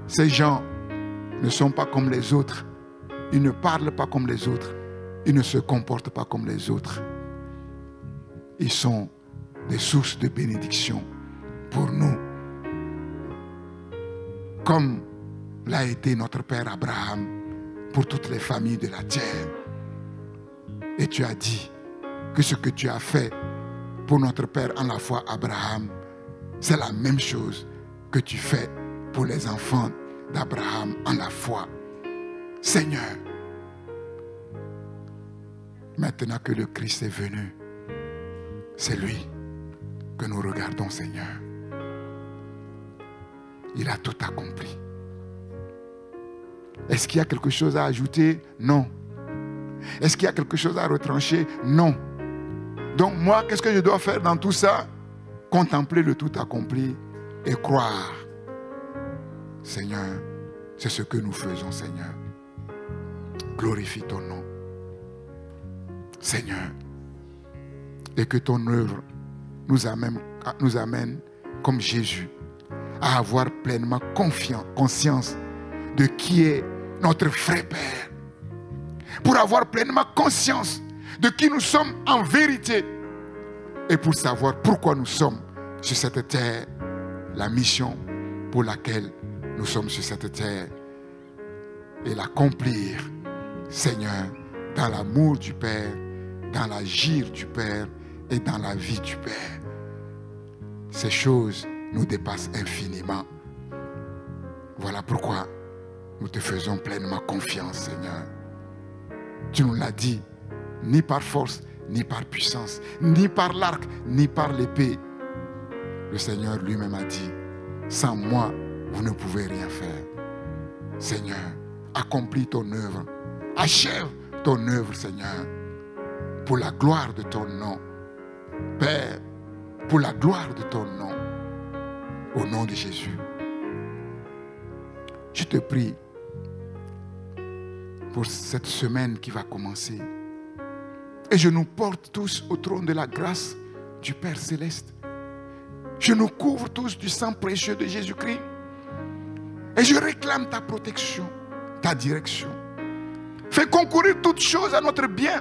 Ces gens ne sont pas comme les autres. Ils ne parlent pas comme les autres. Ils ne se comportent pas comme les autres. Ils sont des sources de bénédiction pour nous. Comme l'a été notre père Abraham pour toutes les familles de la terre. Et tu as dit que ce que tu as fait pour notre père en la foi Abraham, c'est la même chose que tu fais pour les enfants d'Abraham en la foi. Seigneur, maintenant que le Christ est venu, c'est lui que nous regardons, Seigneur. Il a tout accompli. Est-ce qu'il y a quelque chose à ajouter? Non. Est-ce qu'il y a quelque chose à retrancher? Non. Donc moi, qu'est-ce que je dois faire dans tout ça? Contempler le tout accompli et croire. Seigneur, c'est ce que nous faisons, Seigneur. Glorifie ton nom. Seigneur, et que ton œuvre nous amène comme Jésus à avoir pleinement conscience de qui est notre vrai Père. Pour avoir pleinement conscience de qui nous sommes en vérité. Et pour savoir pourquoi nous sommes sur cette terre. La mission pour laquelle nous sommes sur cette terre. Et l'accomplir, Seigneur, dans l'amour du Père, dans l'agir du Père et dans la vie du Père. Ces choses nous dépassent infiniment. Voilà pourquoi nous te faisons pleinement confiance, Seigneur. Tu nous l'as dit, ni par force, ni par puissance, ni par l'arc, ni par l'épée. Le Seigneur lui-même a dit, sans moi, vous ne pouvez rien faire. Seigneur, accomplis ton œuvre, achève ton œuvre, Seigneur, pour la gloire de ton nom. Père, pour la gloire de ton nom, au nom de Jésus. Je te prie pour cette semaine qui va commencer. Et je nous porte tous au trône de la grâce du Père Céleste. Je nous couvre tous du sang précieux de Jésus-Christ. Et je réclame ta protection, ta direction. Fais concourir toutes choses à notre bien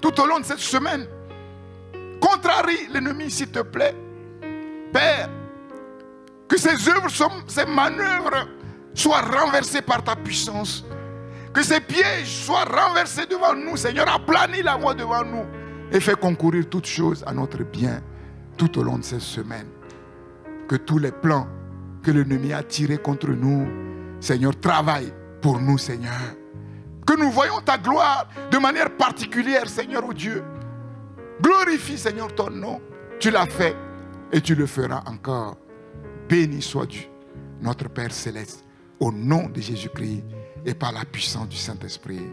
tout au long de cette semaine. Contrarie l'ennemi, s'il te plaît. Père, que ces œuvres, ces manœuvres soient renversées par ta puissance. Que ces pièges soient renversés devant nous, Seigneur. Aplanis la voie devant nous. Et fais concourir toutes choses à notre bien tout au long de cette semaine. Que tous les plans que l'ennemi a tirés contre nous, Seigneur, travaillent pour nous, Seigneur. Que nous voyons ta gloire de manière particulière, Seigneur, oh Dieu. Glorifie, Seigneur, ton nom. Tu l'as fait et tu le feras encore. Béni sois-tu, notre Père Céleste, au nom de Jésus-Christ et par la puissance du Saint-Esprit.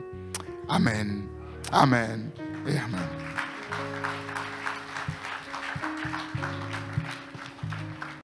Amen, amen et amen.